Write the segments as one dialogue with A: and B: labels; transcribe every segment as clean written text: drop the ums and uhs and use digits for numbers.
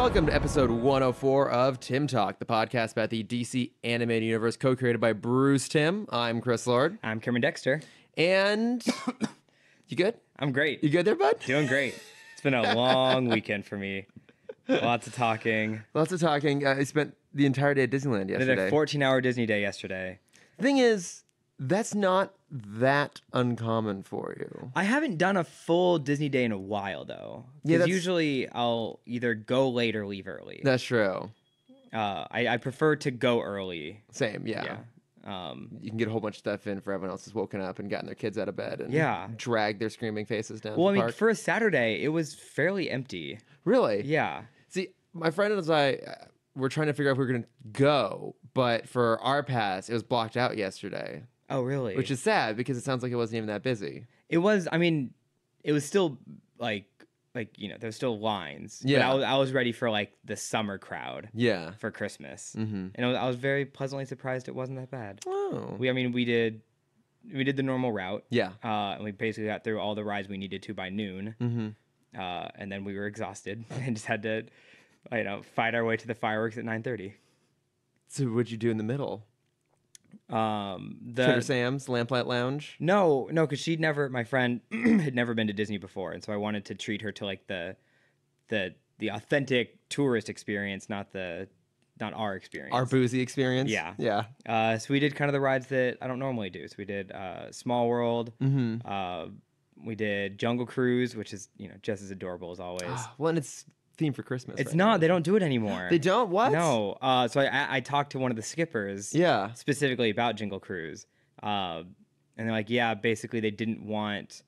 A: welcome to episode 104 of Timm Talk, the podcast about the DC animated universe co-created by Bruce Timm. I'm Chris Lord.
B: I'm Cameron Dexter.
A: And you good?
B: I'm great.
A: You good there, bud?
B: Doing great. It's been a long weekend for me. Lots of talking.
A: Lots of talking. I spent the entire day at Disneyland yesterday.
B: Did a 14-hour Disney day yesterday.
A: The thing is, that's not that uncommon for you.
B: I haven't done a full Disney day in a while, though.
A: Yeah,
B: Because usually I'll either go late or leave early.
A: That's true.
B: I prefer to go early.
A: Same, yeah. You can get a whole bunch of stuff in for everyone else has woken up and gotten their kids out of bed and drag their screaming faces down
B: Well,
A: to
B: I
A: the
B: mean,
A: park.
B: for a Saturday, it was fairly empty.
A: Really?
B: Yeah.
A: See, my friend and I were trying to figure out if we were going to go, but for our pass, it was blocked out yesterday.
B: Oh, really?
A: Which is sad because it sounds like it wasn't even that busy.
B: It was, I mean, it was still like there's still lines.
A: Yeah.
B: But I was ready for like the summer crowd.
A: Yeah.
B: For Christmas.
A: Mm-hmm.
B: And I was very pleasantly surprised it wasn't that bad.
A: Oh.
B: We did the normal route.
A: Yeah.
B: And we basically got through all the rides we needed to by noon.
A: Mm-hmm.
B: And then we were exhausted and just had to, fight our way to the fireworks at 9:30.
A: So what'd you do in the middle? Trader Sam's, Lamplight Lounge?
B: No, because my friend had never been to Disney before, and so I wanted to treat her to like the authentic tourist experience, not our experience.
A: Our boozy experience?
B: Yeah.
A: Yeah.
B: So we did kind of the rides that I don't normally do. So we did Small World.
A: Mm-hmm.
B: We did Jungle Cruise, which is just as adorable as always.
A: Well, and it's themed for Christmas.
B: It's
A: right
B: not.
A: now.
B: They don't do it anymore.
A: They don't? What?
B: No. So I talked to one of the skippers.
A: Yeah.
B: Specifically about Jungle Cruise. And they're like, yeah, basically they didn't want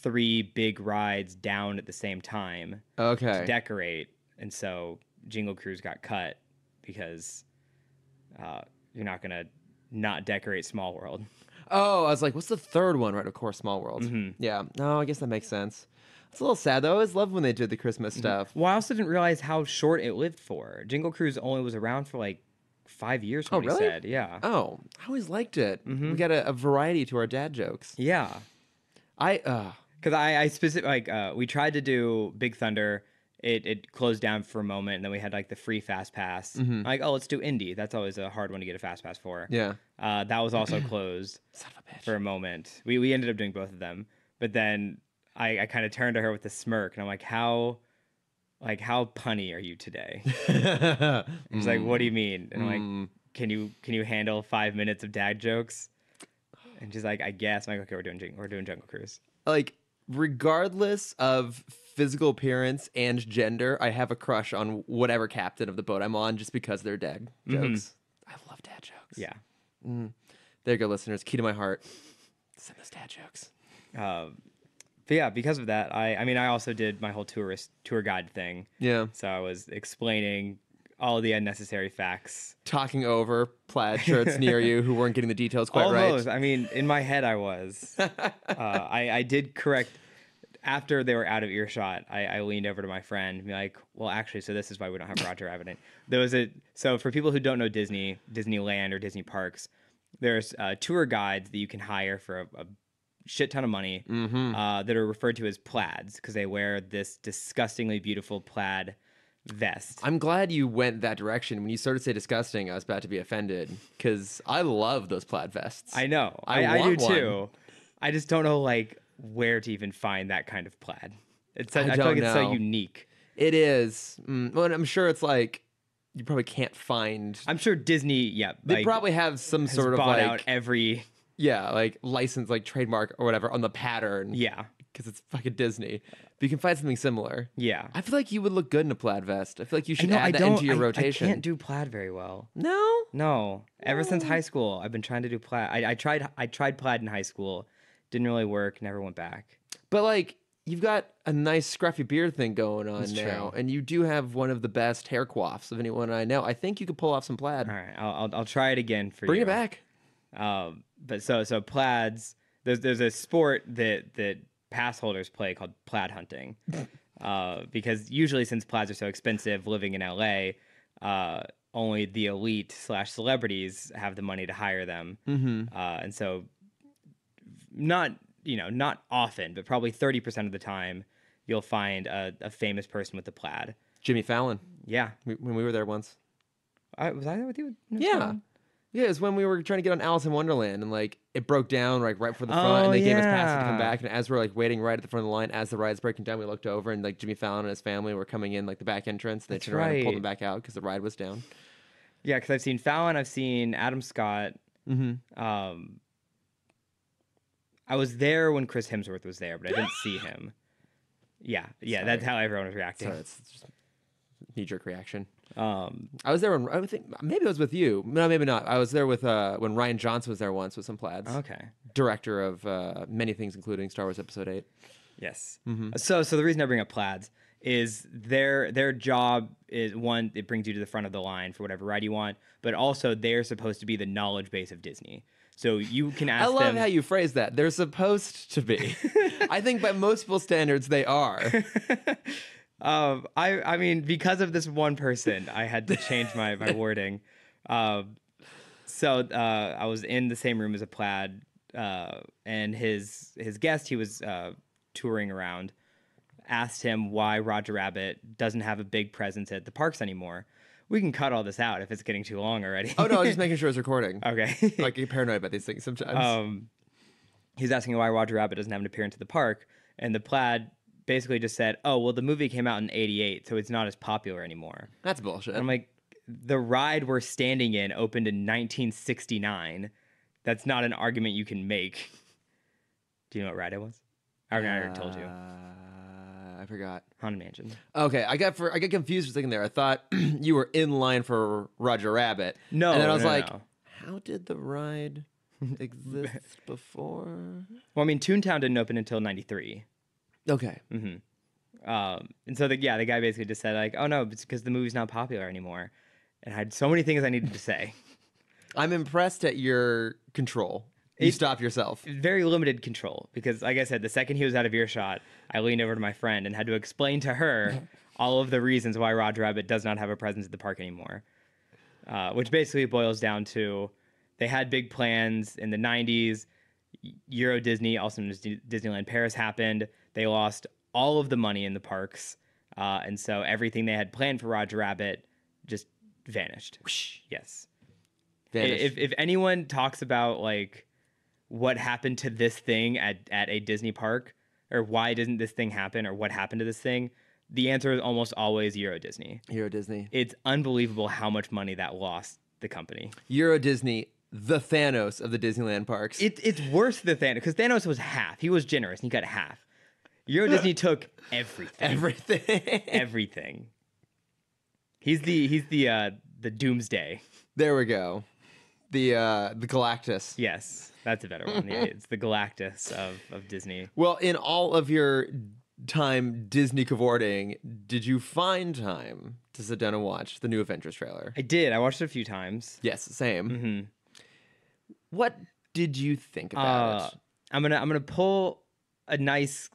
B: 3 big rides down at the same time.
A: Okay.
B: To decorate. And so Jingle Cruise got cut because you're not going to not decorate Small World.
A: Oh, I was like, what's the third one? Right, of course, Small World.
B: Mm-hmm.
A: Yeah. No, I guess that makes sense. It's a little sad, though. I always loved when they did the Christmas stuff.
B: Well, I also didn't realize how short it lived for. Jingle Cruise only was around for like 5 years from what he said. Yeah.
A: Oh, I always liked it.
B: Mm-hmm.
A: We got a variety to our dad jokes.
B: Yeah. Because I specific we tried to do Big Thunder. It closed down for a moment, and then we had like the free fast pass.
A: Mm-hmm.
B: Like, let's do Indy. That's always a hard one to get a fast pass for.
A: Yeah.
B: That was also closed
A: Son of a bitch.
B: for a moment. We ended up doing both of them, but then I kind of turned to her with a smirk, and I'm like, how punny are you today? She's like, what do you mean? And I'm like, can you handle 5 minutes of dad jokes? And she's like, I guess. I'm like, okay, we're doing Jungle Cruise.
A: Like, regardless of physical appearance and gender, I have a crush on whatever captain of the boat I'm on just because they're dad jokes. I love dad jokes.
B: Yeah.
A: There you go, listeners. Key to my heart. Send us dad jokes.
B: But yeah, because of that, I also did my whole tour guide thing.
A: Yeah.
B: So I was explaining all the unnecessary facts.
A: Talking over plaid shirts near you who weren't getting the details quite
B: Almost.
A: right.
B: I mean, in my head I was. I did correct. After they were out of earshot, I leaned over to my friend and be like, well, actually, so this is why we don't have Roger Rabbit. So for people who don't know Disneyland or Disney parks, there's tour guides that you can hire for a shit ton of money that are referred to as plaids because they wear this disgustingly beautiful plaid vest.
A: I'm glad you went that direction. When you started to say disgusting, I was about to be offended because I love those plaid vests.
B: I know. I do too. I just don't know where to even find that kind of plaid. I feel like it's so unique.
A: It is. Well, I'm sure it's like you probably can't find.
B: I'm sure Disney,
A: they probably have some sort of
B: bought out every
A: license, like trademark or whatever on the pattern.
B: Yeah.
A: Because it's fucking Disney. But you can find something similar.
B: Yeah.
A: I feel like you would look good in a plaid vest. I feel like you should add that into your rotation.
B: I can't do plaid very well.
A: No?
B: No. Ever since high school, I've been trying to do plaid. I tried plaid in high school. Didn't really work. Never went back.
A: But you've got a nice scruffy beard thing going on
B: That's
A: now.
B: true.
A: And you do have one of the best hair coiffs of anyone I know. I think you could pull off some plaid.
B: All right. I'll try it again for you.
A: Bring it back.
B: But so plaids, there's a sport that pass holders play called plaid hunting. Because usually since plaids are so expensive living in LA, only the elite / celebrities have the money to hire them. And so not often, but probably 30% of the time you'll find a famous person with the plaid.
A: Jimmy Fallon.
B: Yeah.
A: when we were there once.
B: Was I there with you? No,
A: Yeah. Yeah, it was when we were trying to get on Alice in Wonderland, and like it broke down like right before the front,
B: Oh,
A: and they gave us passes to come
B: yeah.
A: back. And as we're like waiting right at the front of the line, as the ride's breaking down, we looked over, and like Jimmy Fallon and his family were coming in like the back entrance. They
B: That's
A: turned around and pulled
B: right.
A: them back out because the ride was down.
B: Yeah, because I've seen Fallon, I've seen Adam Scott.
A: Mm-hmm.
B: I was there when Chris Hemsworth was there, but I didn't see him. Yeah,
A: Sorry.
B: that's how everyone was reacting.
A: So it's just knee-jerk reaction.
B: I
A: I was there when I think maybe it was with you. No, maybe not. I was there with when Ryan Johnson was there once with some plaids.
B: Okay.
A: Director of many things, including Star Wars Episode 8.
B: Yes.
A: Mm-hmm.
B: So the reason I bring up plaids is their job is, one, it brings you to the front of the line for whatever ride you want, but also they're supposed to be the knowledge base of Disney. So you can ask
A: I love
B: them.
A: how you phrase that. They're supposed to be. I think by most people's standards, they are.
B: I mean, because of this one person, I had to change my wording. So I was in the same room as a plaid, and his guest, he was touring around, asked him why Roger Rabbit doesn't have a big presence at the parks anymore. We can cut all this out if it's getting too long already.
A: Oh, no, I'm just making sure it's recording.
B: Okay.
A: Like, you're paranoid about these things sometimes.
B: He's asking why Roger Rabbit doesn't have an appearance at the park, and the plaid basically just said, oh, well, the movie came out in 88, so it's not as popular anymore.
A: That's bullshit.
B: And I'm like, the ride we're standing in opened in 1969. That's not an argument you can make. Do you know what ride it was? I already told you.
A: I forgot.
B: Haunted Mansion.
A: Okay, I got confused for a second there. I thought you were in line for Roger Rabbit.
B: No,
A: and then I was
B: no,
A: like,
B: no.
A: how did the ride exist before?
B: Well, I mean, Toontown didn't open until 93.
A: Okay.
B: Mm-hmm. And so the guy basically just said like, oh no, it's because the movie's not popular anymore. And I had so many things I needed to say.
A: I'm impressed at your control. You stop yourself.
B: Very limited control because, like I said, the second he was out of earshot, I leaned over to my friend and had to explain to her all of the reasons why Roger Rabbit does not have a presence at the park anymore. Which basically boils down to they had big plans in the 90s. Euro Disney, also known as Disneyland Paris, happened. They lost all of the money in the parks. And so everything they had planned for Roger Rabbit just vanished. Whoosh. Yes.
A: Vanished.
B: If anyone talks about like what happened to this thing at a Disney park, or why didn't this thing happen, or what happened to this thing, the answer is almost always Euro Disney.
A: Euro Disney.
B: It's unbelievable how much money that lost the company.
A: Euro Disney, the Thanos of the Disneyland parks.
B: It's worse than Thanos, because Thanos was half. He was generous, and he got half. Euro Disney took everything. Everything. He's the Doomsday.
A: There we go. The Galactus.
B: Yes, that's a better one. Yeah, it's the Galactus of Disney.
A: Well, in all of your time Disney cavorting, did you find time to sit down and watch the new Avengers trailer?
B: I did. I watched it a few times.
A: Yes, same.
B: Mm-hmm.
A: What did you think about it?
B: I'm gonna pull a nice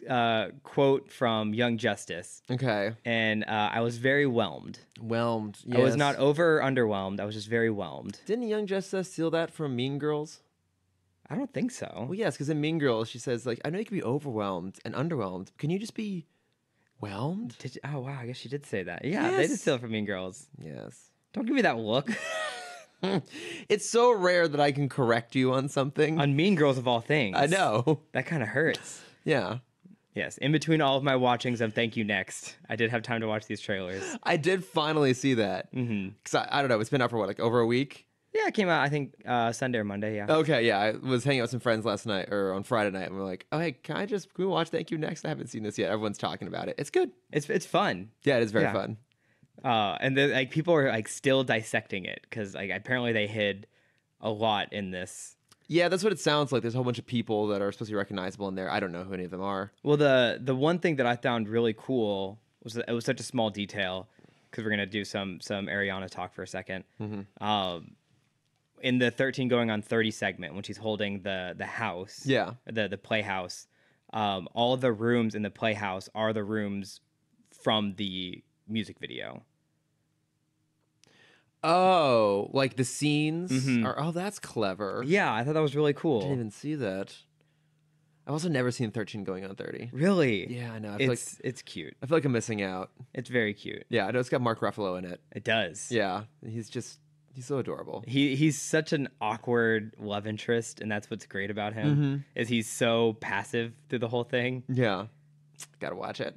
B: quote from Young Justice.
A: Okay.
B: And I was very whelmed.
A: Whelmed. Yes.
B: I was not over or underwhelmed. I was just very whelmed.
A: Didn't Young Justice steal that from Mean Girls?
B: I don't think so.
A: Well, yes, because in Mean Girls she says like, I know you can be overwhelmed and underwhelmed. Can you just be whelmed?
B: Oh wow, I guess she did say that. Yeah,
A: Yes.
B: they did steal it from Mean Girls.
A: Yes.
B: Don't give me that look.
A: It's so rare that I can correct you on something.
B: On Mean Girls of all things.
A: I know.
B: That kind of hurts.
A: Yeah.
B: Yes, in between all of my watchings of Thank You Next, I did have time to watch these trailers.
A: I did finally see that.
B: Mm-hmm.
A: Because I don't know, it's been out for what, like over a week?
B: Yeah, it came out, I think, Sunday or Monday, yeah.
A: Okay, yeah. I was hanging out with some friends last night or on Friday night, and we're like, oh, hey, can we watch Thank You Next? I haven't seen this yet. Everyone's talking about it. It's good.
B: It's fun.
A: Yeah, it is very
B: Yeah.
A: fun.
B: And then, like, people are like still dissecting it because like apparently they hid a lot in this.
A: Yeah, that's what it sounds like. There's a whole bunch of people that are supposed to be recognizable in there. I don't know who any of them are.
B: Well, the one thing that I found really cool was that it was such a small detail because we're gonna do some Ariana talk for a second.
A: Mm-hmm.
B: In the 13 going on 30 segment when she's holding the house,
A: Yeah.
B: the playhouse, all the rooms in the playhouse are the rooms from the music video.
A: Oh, like the scenes
B: Mhm.
A: are. Oh, that's clever.
B: Yeah, I thought that was really
A: I
B: cool.
A: didn't even see that. I've also never seen 13 going on 30.
B: Really?
A: Yeah, I know.
B: It's cute.
A: I feel like I'm missing out.
B: It's very cute.
A: Yeah, I know it's got Mark Ruffalo in it.
B: It does.
A: Yeah, he's so adorable.
B: He's such an awkward love interest, and that's what's great about him. Is he's so passive through the whole thing.
A: Yeah, gotta watch it.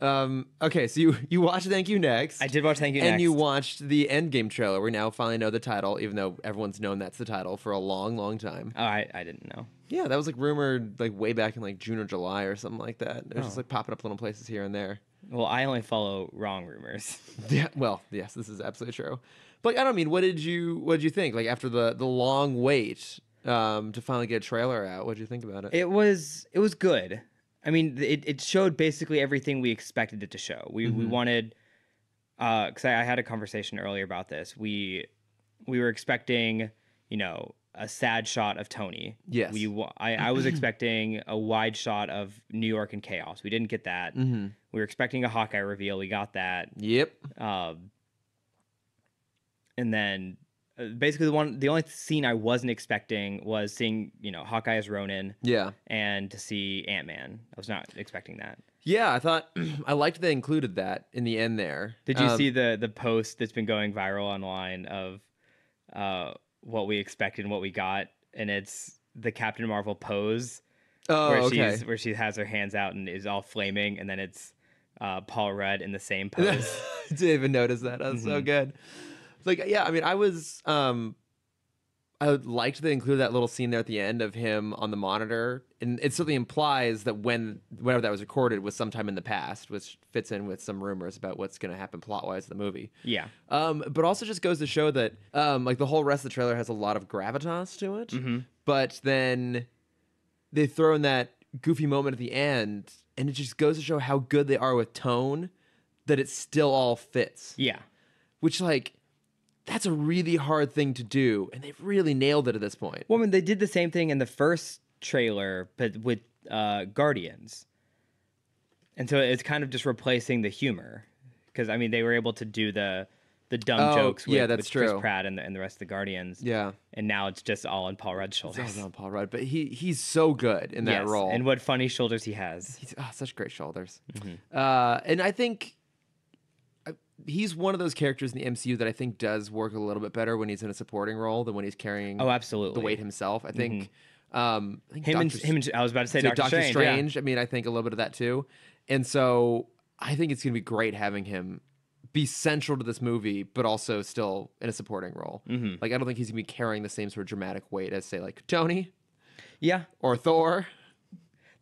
A: Okay, so you watched Thank You Next.
B: I did watch Thank You Next.
A: And you watched the Endgame trailer. We now finally know the title, even though everyone's known that's the title for a long, long time.
B: Oh, I didn't know.
A: Yeah, that was like rumored like way back in like June or July or something like that. It was just like popping up little places here and there.
B: Well, I only follow wrong rumors.
A: Yeah, well, yes, this is absolutely true. But I don't mean, what did you think? Like after the long wait to finally get a trailer out, what did you think about it?
B: It was good. I mean, it showed basically everything we expected it to show. We wanted, because I had a conversation earlier about this. We were expecting, a sad shot of Tony.
A: Yes.
B: I was expecting a wide shot of New York in chaos. We didn't get that. We were expecting a Hawkeye reveal. We got that.
A: Yep.
B: And then basically the only scene I wasn't expecting was seeing, Hawkeye as Ronin.
A: Yeah.
B: And to see Ant-Man. I was not expecting that.
A: Yeah, I thought I liked they included that in the end there.
B: Did you see the post that's been going viral online of what we expected and what we got? And it's the Captain Marvel pose where she has her hands out and is all flaming, and then it's Paul Rudd in the same pose.
A: Didn't even notice that. That was so good. It's like, yeah, I mean, I liked they included that little scene there at the end of him on the monitor, and it certainly implies that whenever that was recorded was sometime in the past, which fits in with some rumors about what's going to happen plot-wise in the movie.
B: Yeah.
A: But also just goes to show that like the whole rest of the trailer has a lot of gravitas to it, but then they throw in that goofy moment at the end, and it just goes to show how good they are with tone, that it still all fits.
B: Yeah.
A: Which, like, that's a really hard thing to do, and they've really nailed it at this point.
B: Well, I mean, they did the same thing in the first trailer, but with Guardians. And so it's kind of just replacing the humor. Because, I mean, they were able to do the dumb jokes with Chris Pratt and the rest of the Guardians.
A: Yeah.
B: And now it's just all on Paul Rudd's shoulders.
A: It's all on Paul Rudd, but he's so good in that role.
B: And what funny shoulders he has.
A: He's such great shoulders. And I think he's one of those characters in the MCU that I think does work a little bit better when he's in a supporting role than when he's carrying
B: absolutely
A: the weight himself. I think,
B: I was about to say Doctor
A: Strange. I mean, I think a little bit of that too. And so I think it's going to be great having him be central to this movie, but also still in a supporting role. Like, I don't think he's going to be carrying the same sort of dramatic weight as, say, like Tony.
B: Yeah.
A: Or Thor.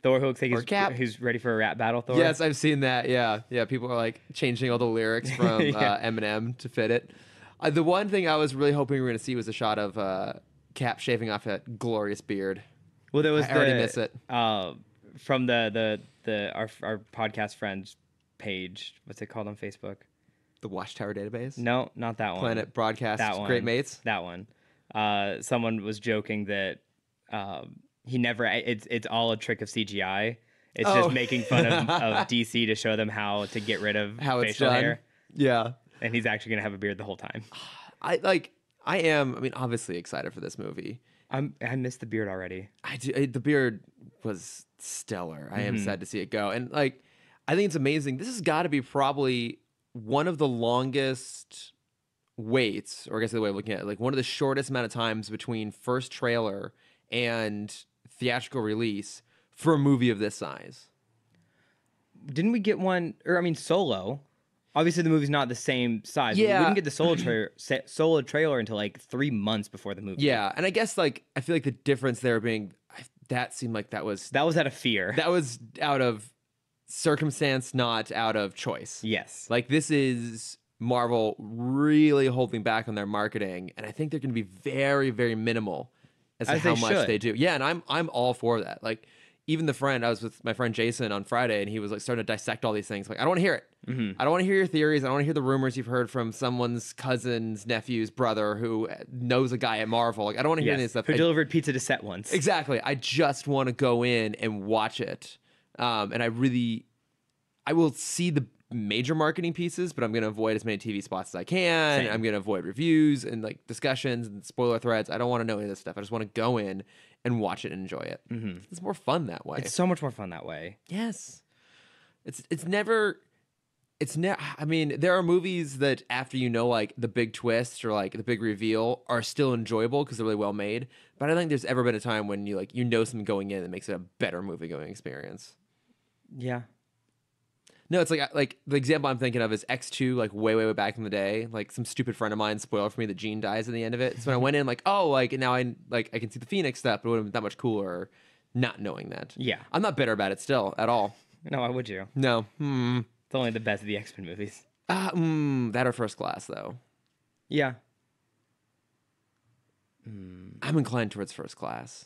B: Thor, who looks like he's ready for a rap battle, Thor.
A: Yes, I've seen that. Yeah. Yeah, people are like changing all the lyrics from Eminem to fit it. The one thing I was really hoping we were going to see was a shot of Cap shaving off that glorious beard.
B: Well, there was
A: I already miss it.
B: From our podcast friends page. What's it called on Facebook?
A: The Watchtower Database?
B: No, not that one.
A: Planet Broadcast
B: that one.
A: Great Mates?
B: That one. Someone was joking that he never. It's all a trick of CGI. It's just making fun of DC to show them how to get rid of facial hair.
A: Yeah,
B: and he's actually gonna have a beard the whole time.
A: I am. I mean, obviously excited for this movie.
B: I miss the beard already.
A: I do. The beard was stellar. I am sad to see it go. And like, I think it's amazing. This has got to be probably one of the longest waits, or I guess the way of looking at it, like one of the shortest amount of times between first trailer and theatrical release for a movie of this size.
B: Didn't we get one? Or I mean, Solo. Obviously, the movie's not the same size.
A: Yeah,
B: we didn't get the Solo trailer until like 3 months before the movie.
A: Yeah, and I guess like I feel like the difference there being that seemed like that was
B: out of fear.
A: That was out of circumstance, not out of choice.
B: Yes,
A: like this is Marvel really holding back on their marketing, and I think they're going to be very, very minimal as to how much they do. Yeah, and I'm all for that. Like, even I was with my friend Jason on Friday, and he was like starting to dissect all these things. Like, I don't want to hear it. I don't want to hear your theories. I don't want to hear the rumors you've heard from someone's cousin's nephew's brother who knows a guy at Marvel. Like, I don't want to hear any of this stuff.
B: Who delivered pizza to set once.
A: Exactly. I just want to go in and watch it. And I will see the major marketing pieces, but I'm going to avoid as many TV spots as I can. I'm going to avoid reviews and like discussions and spoiler threads. I don't want to know any of this stuff. I just want to go in and watch it and enjoy it. It's more fun that way.
B: It's so much more fun that way.
A: Yes. It's never. I mean, there are movies that after like the big twist or like the big reveal are still enjoyable because they're really well made. But I don't think there's ever been a time when you something going in that makes it a better movie going experience.
B: Yeah.
A: No, it's like the example I'm thinking of is X2, like way back in the day. Like some stupid friend of mine spoiled for me that Jean dies at the end of it. So when I went in, like, oh, like now I can see the Phoenix stuff, but it would have been that much cooler not knowing that.
B: Yeah.
A: I'm not bitter about it still at all.
B: No, why would you?
A: No.
B: It's only the best of the X-Men movies.
A: That or First Class though.
B: Yeah.
A: I'm inclined towards First Class.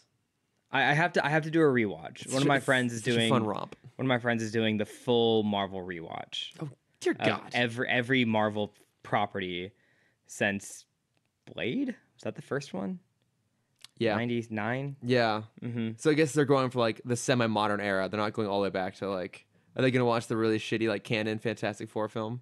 B: I have to do a rewatch. One of my friends is doing
A: a fun romp.
B: One of my friends is doing the full Marvel rewatch.
A: Oh dear God!
B: Every Marvel property since Blade. Was that the first one?
A: Yeah,
B: 99.
A: Yeah. So I guess they're going for like the semi-modern era. They're not going all the way back to like. Are they going to watch the really shitty like canon Fantastic Four film?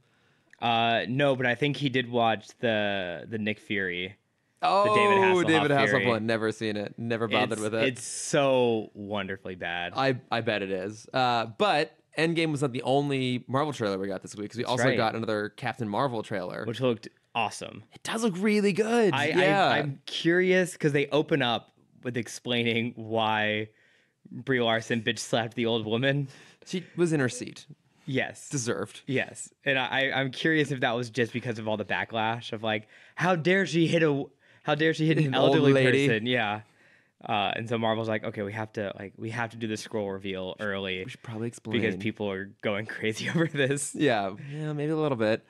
B: No, but I think he did watch the Nick Fury.
A: Oh,
B: the
A: David Hasselhoff
B: Fury.
A: one. Never seen it. Never bothered with it.
B: It's so wonderfully bad.
A: I bet it is. But Endgame was not the only Marvel trailer we got this week because we also got another Captain Marvel trailer,
B: which looked awesome.
A: It does look really good.
B: I'm curious because they open up with explaining why Brie Larson bitch slapped the old woman.
A: She was in her seat.
B: Yes.
A: Deserved.
B: Yes. And I'm curious if that was just because of all the backlash of like, how dare she hit an elderly person? Yeah. And so Marvel's like, okay, we have to do the scroll reveal early.
A: We should probably explain
B: because people are going crazy over this.
A: Yeah, maybe a little bit.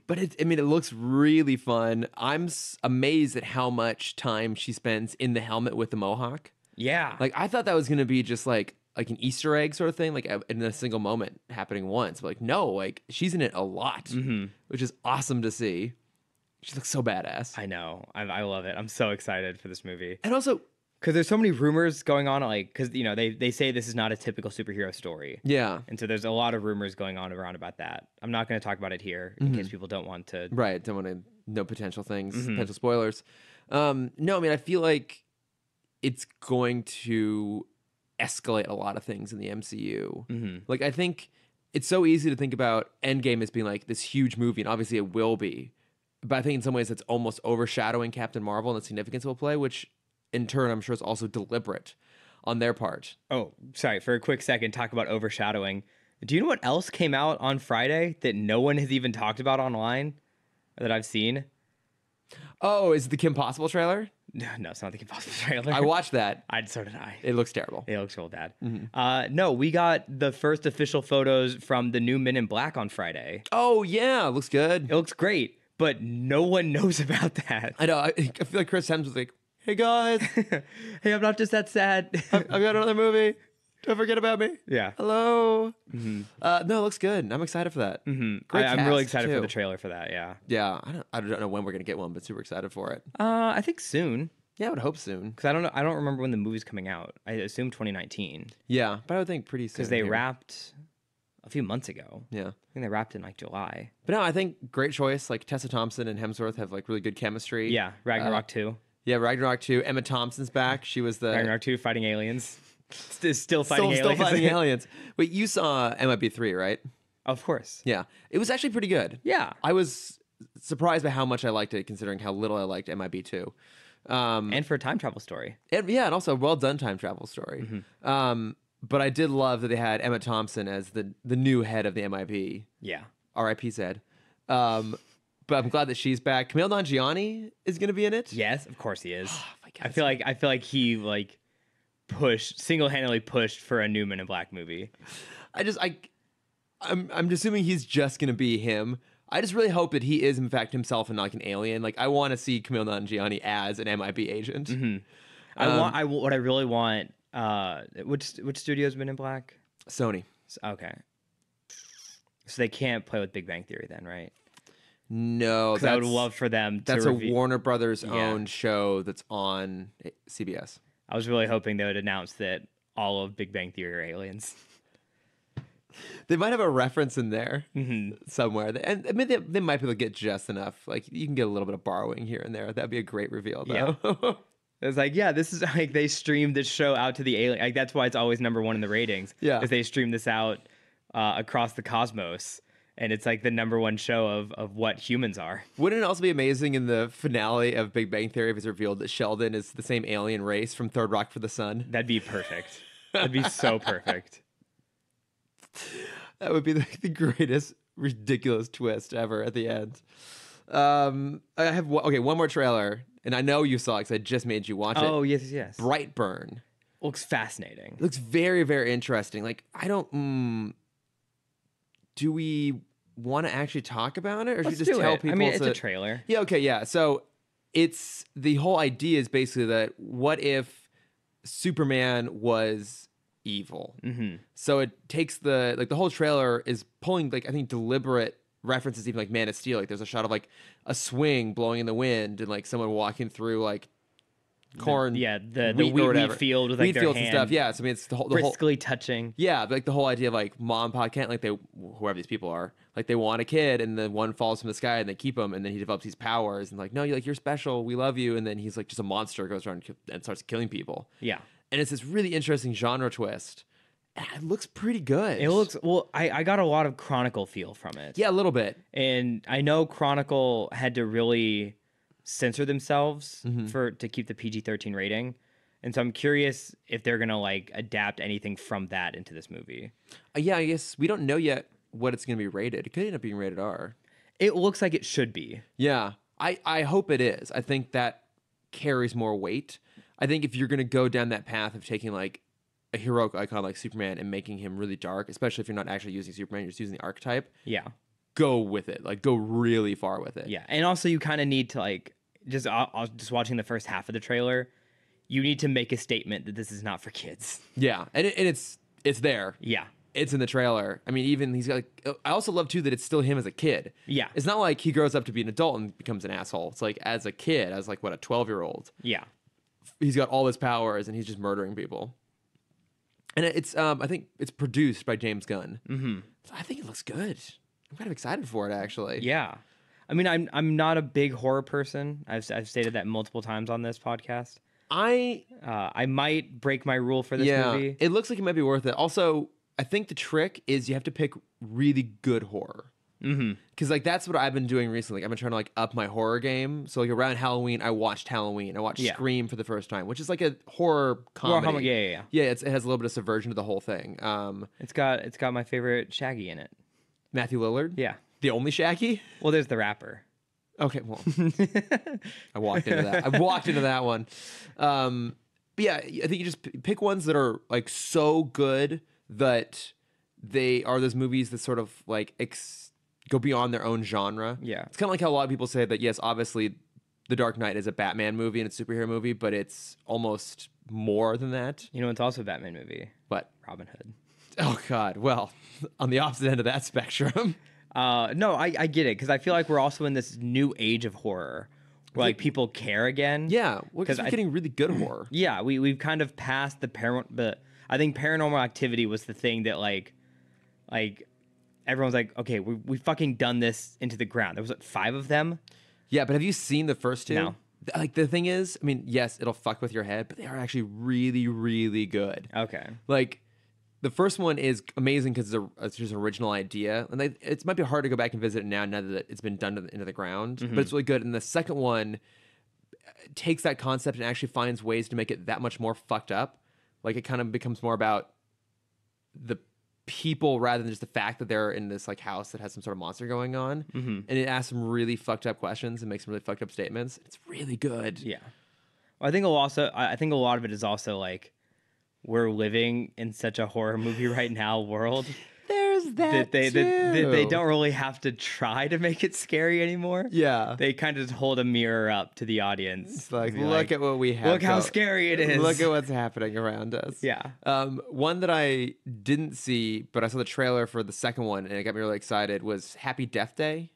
A: But it looks really fun. I'm amazed at how much time she spends in the helmet with the mohawk.
B: Yeah.
A: Like I thought that was gonna be just like an Easter egg sort of thing, like in a single moment happening once. But like no, like she's in it a lot, which is awesome to see. She looks so badass.
B: I know. I love it. I'm so excited for this movie.
A: And also,
B: because there's so many rumors going on, like, because, they say this is not a typical superhero story.
A: Yeah.
B: And so there's a lot of rumors going on around about that. I'm not going to talk about it here in case people don't want to.
A: Right. Don't want to know potential things, potential spoilers. No, I mean, I feel like it's going to escalate a lot of things in the MCU. Like, I think it's so easy to think about Endgame as being like this huge movie, and obviously it will be. But I think in some ways it's almost overshadowing Captain Marvel and the significance it will play, which in turn I'm sure is also deliberate on their part.
B: Oh, sorry. For a quick second, talk about overshadowing. Do you know what else came out on Friday that no one has even talked about online that I've seen?
A: Oh, is it the Kim Possible trailer?
B: No, it's not the Kim Possible trailer.
A: I watched that.
B: So did I.
A: It looks terrible.
B: It looks real bad. No, we got the first official photos from the new Men in Black on Friday.
A: Oh, yeah. It looks good.
B: It looks great. But no one knows about that.
A: I know. I feel like Chris Hemsworth was like, hey, guys.
B: Hey, I'm not just that sad.
A: I've got another movie. Don't forget about me.
B: Yeah.
A: Hello. No, it looks good. I'm excited for that.
B: Great I'm really excited for the trailer for that, yeah.
A: Yeah. I don't know when we're going to get one, but super excited for it.
B: I think soon.
A: Yeah, I would hope soon.
B: Because I don't remember when the movie's coming out. I assume 2019.
A: Yeah, but I would think pretty soon.
B: Because they wrapped a few months ago.
A: Yeah.
B: I think they wrapped in like July.
A: But no, I think great choice. Like Tessa Thompson and Hemsworth have like really good chemistry.
B: Yeah, Ragnarok 2.
A: Yeah, Ragnarok 2. Emma Thompson's back. She was the
B: Ragnarok 2 fighting aliens. Still fighting aliens.
A: Still fighting aliens. Wait, you saw MIB 3, right?
B: Of course.
A: Yeah. It was actually pretty good.
B: Yeah.
A: I was surprised by how much I liked it, considering how little I liked MIB 2.
B: And for a time travel story.
A: And also a well done time travel story. But I did love that they had Emma Thompson as the new head of the MIB.
B: Yeah.
A: R.I.P. said. But I'm glad that she's back. Camille Nanjiani is going to be in it.
B: Yes, of course he is.
A: Oh, my God,
B: I feel like he single-handedly pushed for a new Men in Black movie.
A: I'm assuming he's just going to be him. I just really hope that he is in fact himself and not like an alien. Like I want to see Camille Nanjiani as an MIB agent.
B: What I really want. Which studio's Men in Black?
A: Sony.
B: Okay. So they can't play with Big Bang Theory then, right?
A: No,
B: because I would love for them.
A: That's a Warner Brothers owned show that's on CBS.
B: I was really hoping they would announce that all of Big Bang Theory are aliens.
A: They might have a reference in there somewhere, and I mean they might be able to get just enough. Like you can get a little bit of borrowing here and there. That'd be a great reveal, though.
B: It's like, yeah, this is like they streamed this show out to the alien. Like that's why it's always #1 in the ratings.
A: Yeah,
B: is they stream this out across the cosmos, and it's like the #1 show of what humans are.
A: Wouldn't it also be amazing in the finale of Big Bang Theory if it's revealed that Sheldon is the same alien race from Third Rock for the Sun?
B: That'd be perfect. That'd be so perfect.
A: That would be the greatest ridiculous twist ever at the end. I have one more trailer, and I know you saw it because I just made you watch it.
B: Oh yes.
A: Brightburn
B: Looks fascinating.
A: looks very, very interesting. Like I don't. Do we want to actually talk about it, or should we just tell people?
B: I mean, it's a trailer.
A: Yeah. Okay. Yeah. So it's the whole idea is basically that what if Superman was evil?
B: Mm-hmm.
A: So it takes the whole trailer is pulling I think deliberate references, even like Man of Steel. Like there's a shot of like a swing blowing in the wind and like someone walking through like corn,
B: the wheat field with like
A: wheat
B: their
A: fields
B: hand
A: and stuff. Yeah, so I mean it's the whole
B: briskly touching.
A: Yeah, like the whole idea of like mom and pop can't whoever these people are, like they want a kid and the one falls from the sky and they keep him and then he develops these powers and like no, you're special, we love you, and then he's like just a monster, goes around and starts killing people.
B: Yeah,
A: and it's this really interesting genre twist. And it looks pretty good.
B: It looks I got a lot of Chronicle feel from it.
A: Yeah, a little bit.
B: And I know Chronicle had to really censor themselves to keep the PG-13 rating. And so I'm curious if they're gonna like adapt anything from that into this movie.
A: Yeah, I guess we don't know yet what it's gonna be rated. It could end up being rated R.
B: It looks like it should be.
A: Yeah, I hope it is. I think that carries more weight. I think if you're gonna go down that path of taking like a heroic icon like Superman and making him really dark, especially if you're not actually using Superman, you're just using the archetype.
B: Yeah.
A: Go with it. Like go really far with it.
B: Yeah. And also you kind of need to like just watching the first half of the trailer, you need to make a statement that this is not for kids.
A: Yeah. And it's there.
B: Yeah.
A: It's in the trailer. I mean, even he's got like, I also love too that it's still him as a kid.
B: Yeah.
A: It's not like he grows up to be an adult and becomes an asshole. It's like as a kid, as like what, a 12-year-old.
B: Yeah.
A: He's got all his powers and he's just murdering people. And it's I think it's produced by James Gunn. Mm-hmm. So I think it looks good. I'm kind of excited for it, actually.
B: Yeah. I mean, I'm not a big horror person. I've stated that multiple times on this podcast. I might break my rule for this movie.
A: It looks like it might be worth it. Also, I think the trick is you have to pick really good horror. Because like that's what I've been doing recently. I've been trying to like up my horror game. So like around Halloween, I watched Halloween. I watched Scream for the first time, which is like a horror comedy.
B: Yeah.
A: Yeah, it has a little bit of subversion to the whole thing.
B: It's got my favorite Shaggy in it.
A: Matthew Lillard.
B: Yeah,
A: the only Shaggy.
B: Well, there's the rapper.
A: Okay, well, I walked into that one. But yeah, I think you just pick ones that are like so good that they are those movies that sort of like go beyond their own genre.
B: Yeah.
A: It's kind of like how a lot of people say that, yes, obviously The Dark Knight is a Batman movie and it's a superhero movie, but it's almost more than that.
B: You know, it's also a Batman movie.
A: What?
B: Robin Hood.
A: Oh, God. Well, on the opposite end of that spectrum.
B: No, I get it, because I feel like we're also in this new age of horror where like people care again.
A: Yeah, because we're getting really good horror.
B: Yeah, we've kind of passed but I think Paranormal Activity was the thing that like everyone's like, okay, we fucking done this into the ground. There was like 5 of them. Yeah,
A: but have you seen the first 2?
B: No.
A: Like the thing is, I mean, yes, it'll fuck with your head, but they are actually really, really good.
B: Okay.
A: Like the first one is amazing because it's just an original idea, and it might be hard to go back and visit it now that it's been done into the ground. But it's really good. And the second one takes that concept and actually finds ways to make it that much more fucked up. Like it kind of becomes more about the people rather than just the fact that they're in this like house that has some sort of monster going on. And it asks some really fucked up questions and makes some really fucked up statements. It's really good.
B: Yeah. Well, I think a lot of it is also like we're living in such a horror movie right now world.
A: There's that
B: they don't really have to try to make it scary anymore.
A: Yeah.
B: They kind of just hold a mirror up to the audience.
A: It's like, look at what we have.
B: Look how scary it is.
A: Look at what's happening around us.
B: Yeah.
A: One that I didn't see, but I saw the trailer for the second one, and it got me really excited, was Happy Death Day.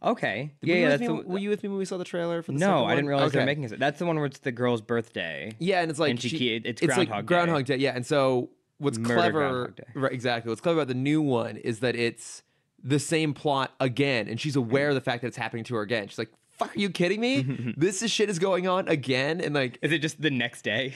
B: Okay.
A: Were you with me when we saw the trailer for the second one?
B: No, I didn't realize they were making it. That's the one where it's the girl's birthday.
A: Yeah, and it's like...
B: it's Groundhog
A: Day. Yeah, and so what's clever... Right, exactly. What's clever about the new one is that it's the same plot again, and she's aware of the fact that it's happening to her again. She's like, fuck, are you kidding me? Shit is going on again, and like,
B: is it just the next day?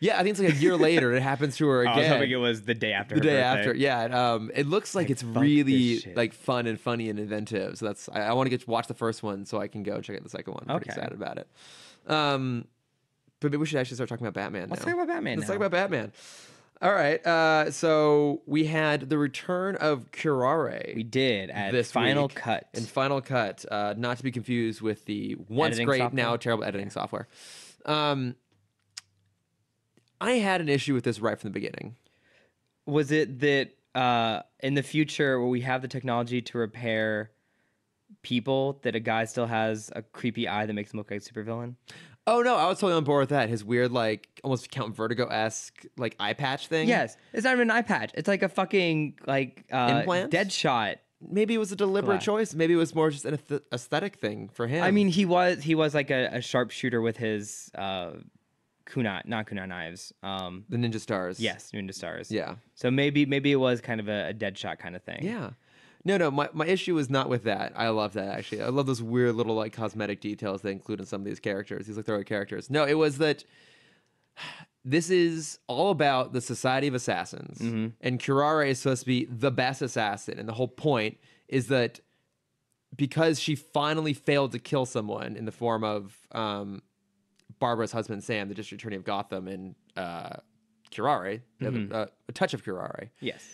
A: Yeah, I think it's like a year later. It happens to her again.
B: I was hoping it was the day after.
A: The day after, yeah. It looks like it's really like fun and funny and inventive. So I want to watch the first one so I can go check out the second one. I'm pretty excited about it. But maybe we should actually start talking about Batman now.
B: Let's talk about Batman.
A: Let's talk about Batman. All right. So we had the return of Curare.
B: We did at this Final Cut.
A: In Final Cut, not to be confused with the once editing great, software? Now terrible editing software. I had an issue with this right from the beginning.
B: Was it that in the future where we have the technology to repair people, that a guy still has a creepy eye that makes him look like a supervillain?
A: Oh, no, I was totally on board with that. His weird, like, almost Count Vertigo-esque, like, eye patch thing.
B: Yes. It's not even an eye patch. It's like a fucking, like,
A: implant?
B: Deadshot.
A: Maybe it was a deliberate choice. Maybe it was more just an aesthetic thing for him.
B: I mean, he was like a sharpshooter with his... not kunai knives.
A: The ninja stars.
B: Yes, ninja stars.
A: Yeah.
B: So maybe it was kind of a dead shot kind of thing.
A: Yeah. No. My issue was not with that. I love that actually. I love those weird little like cosmetic details they include in some of these characters. These like throwaway characters. No, it was that this is all about the Society of Assassins, and Curare is supposed to be the best assassin, and the whole point is that because she finally failed to kill someone in the form of Barbara's husband, Sam, the district attorney of Gotham, and Curare, a touch of Curare.
B: Yes.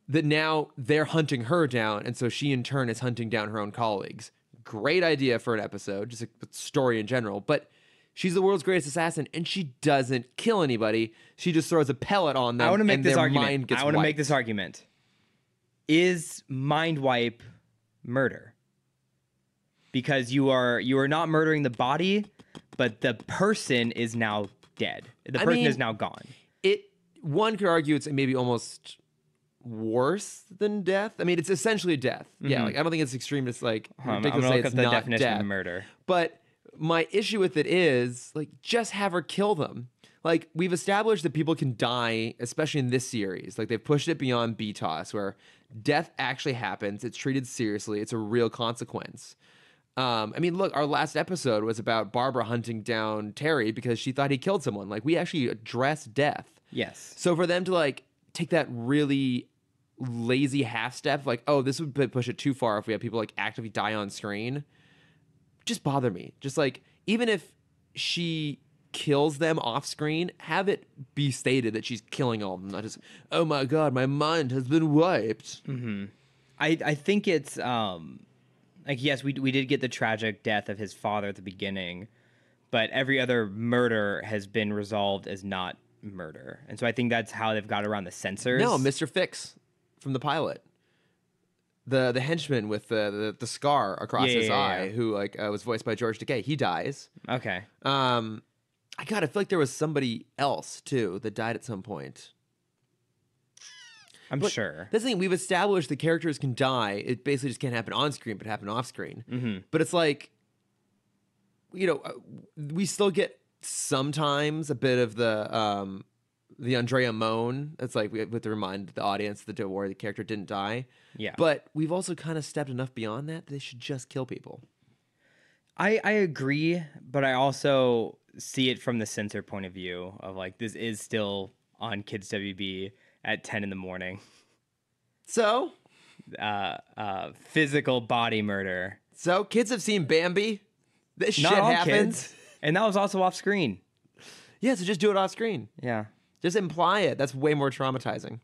A: That now they're hunting her down, and so she in turn is hunting down her own colleagues. Great idea for an episode, just a story in general. But she's the world's greatest assassin, and she doesn't kill anybody. She just throws a pellet on them.
B: I want to make
A: and
B: this
A: their
B: argument.
A: Mind gets
B: I want to
A: wiped.
B: make this argument. Is mind wipe murder? Because you are not murdering the body, but the person is now dead. The person is now gone.
A: One could argue it's maybe almost worse than death. I mean, it's essentially death. Yeah, like I don't think it's extreme. It's like ridiculous to say it's
B: the
A: not
B: definition
A: death.
B: Of murder.
A: But my issue with it is like just have her kill them. Like we've established that people can die, especially in this series. Like they've pushed it beyond BTOS, where death actually happens. It's treated seriously. It's a real consequence. I mean, look, our last episode was about Barbara hunting down Terry because she thought he killed someone. Like, we actually addressed death.
B: Yes.
A: So for them to, like, take that really lazy half step, like, oh, this would push it too far if we have people, like, actively die on screen, just bother me. Just, like, even if she kills them off screen, have it be stated that she's killing all of them, not just, oh, my God, my mind has been wiped.
B: I think it's... Like, yes, we did get the tragic death of his father at the beginning, but every other murder has been resolved as not murder. And so I think that's how they've got around the censors.
A: No, Mr. Fix from the pilot. The henchman with the scar across his eye, who like was voiced by George Takei, he dies.
B: Okay.
A: I feel like there was somebody else, too, that died at some point.
B: I'm sure.
A: That's the thing. We've established the characters can die. It basically just can't happen on screen, but happen off screen. But it's like, you know, we still get sometimes a bit of the Andrea moan. It's like we have to remind the audience that don't worry, the character didn't die.
B: Yeah.
A: But we've also kind of stepped enough beyond that they should just kill people.
B: I agree, but I also see it from the censor point of view of like, this is still on Kids WB at 10 in the morning.
A: So?
B: Physical body murder.
A: So, kids have seen Bambi? This
B: Not
A: shit
B: all
A: happens.
B: Kids. And that was also off screen.
A: Yeah, so just do it off screen.
B: Yeah.
A: Just imply it. That's way more traumatizing.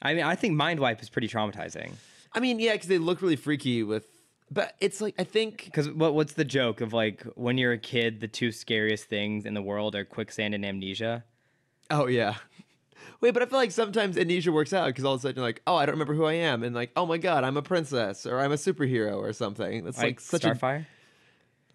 B: I mean, I think Mind Wipe is pretty traumatizing.
A: I mean, yeah, because they look really freaky with... But it's like, I think...
B: Because what's the joke of like, when you're a kid, the two scariest things in the world are quicksand and amnesia?
A: Oh, yeah. Wait, but I feel like sometimes amnesia works out because all of a sudden you're like, oh, I don't remember who I am. And like, oh my God, I'm a princess or I'm a superhero or something. That's like such
B: Starfire?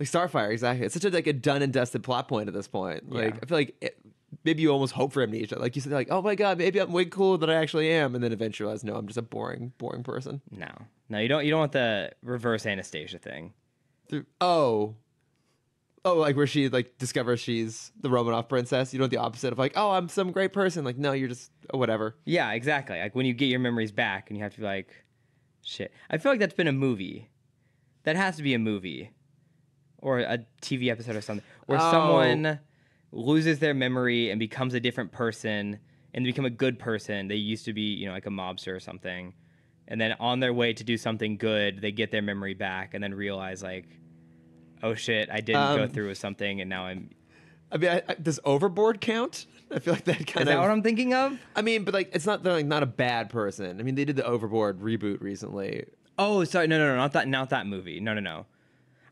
A: Like Starfire, exactly. It's such a like a done and dusted plot point at this point. Like,
B: Yeah.
A: I feel like maybe you almost hope for amnesia. Like you said, like, oh my God, maybe I'm way cooler than I actually am. And then eventually realize, no, I'm just a boring person.
B: No, you don't want the reverse Anastasia thing.
A: Oh, like where she like discovers she's the Romanov princess. You don't want the opposite of like, oh, I'm some great person. Like, no, you're just whatever.
B: Yeah, exactly. Like when you get your memories back and you have to be like, shit. I feel like that's been a movie. That has to be a movie. or a TV episode or something where someone loses their memory and becomes a different person and they become a good person. They used to be, you know, like a mobster or something. And then on their way to do something good, they get their memory back and then realize like, oh shit, I didn't go through with something and now I'm...
A: I mean, does Overboard count? I feel like that kind of...
B: Is that what I'm thinking of?
A: I mean, but like, it's not, they're like not a bad person. I mean, they did the Overboard reboot recently.
B: Oh, sorry. No, not that movie. No.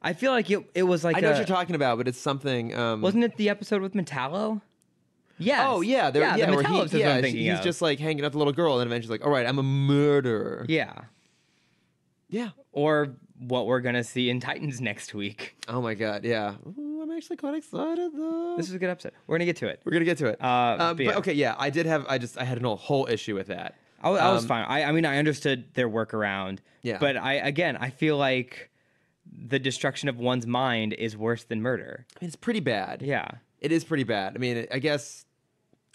B: I feel like it was like
A: I know what you're talking about, but it's something...
B: wasn't it the episode with Metallo? Yes.
A: Oh, yeah.
B: The Metallo episode I'm thinking
A: he's
B: of.
A: just like hanging out with the little girl and then eventually like, all right, I'm a murderer.
B: Yeah.
A: Yeah.
B: Or what we're going to see in Titans next week.
A: Oh my God, yeah. Ooh, I'm actually quite excited though.
B: This is a good episode. We're going to get to it.
A: We're going to get to it.
B: But yeah.
A: Okay, yeah, I had a whole issue with that.
B: I was fine. I mean, I understood their workaround.
A: Yeah.
B: But I feel like the destruction of one's mind is worse than murder.
A: I mean, it's pretty bad.
B: Yeah.
A: It is pretty bad. I mean, I guess,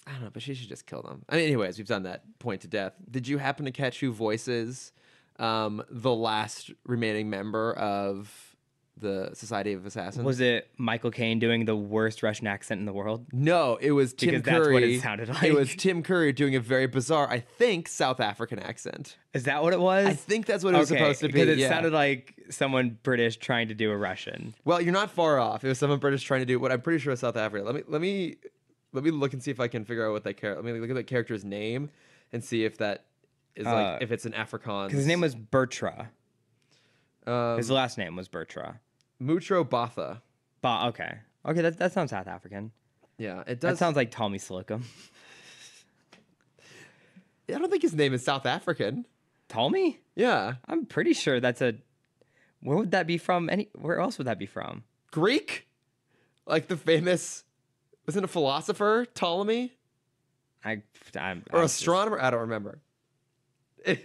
A: I don't know, but she should just kill them. I mean, anyways, we've done that point to death. Did you happen to catch who voices the last remaining member of the Society of Assassins?
B: Was it Michael Caine doing the worst Russian accent in the world?
A: No, it was Tim Curry.
B: Because that's what it sounded like.
A: It was Tim Curry doing a very bizarre, I think, South African accent.
B: Is that what it was?
A: I think that's what it was supposed to be.
B: Because it sounded like someone British trying to do a Russian.
A: Well, you're not far off. It was someone British trying to do what I'm pretty sure is South Africa. Let me look and see if I can figure out what that character. Let me look at that character's name and see if that is like if it's an Afrikaans.
B: Because his name was Bertra. His last name was Bertra.
A: Mutro Botha.
B: Okay, that sounds South African.
A: Yeah, it does.
B: That sounds like Tommy Slickum.
A: I don't think his name is South African.
B: Tommy?
A: Yeah,
B: I'm pretty sure that's a. Where would that be from? Where else would that be from?
A: Greek, like the famous. Wasn't a philosopher Ptolemy? Or astronomer? I don't remember.
B: I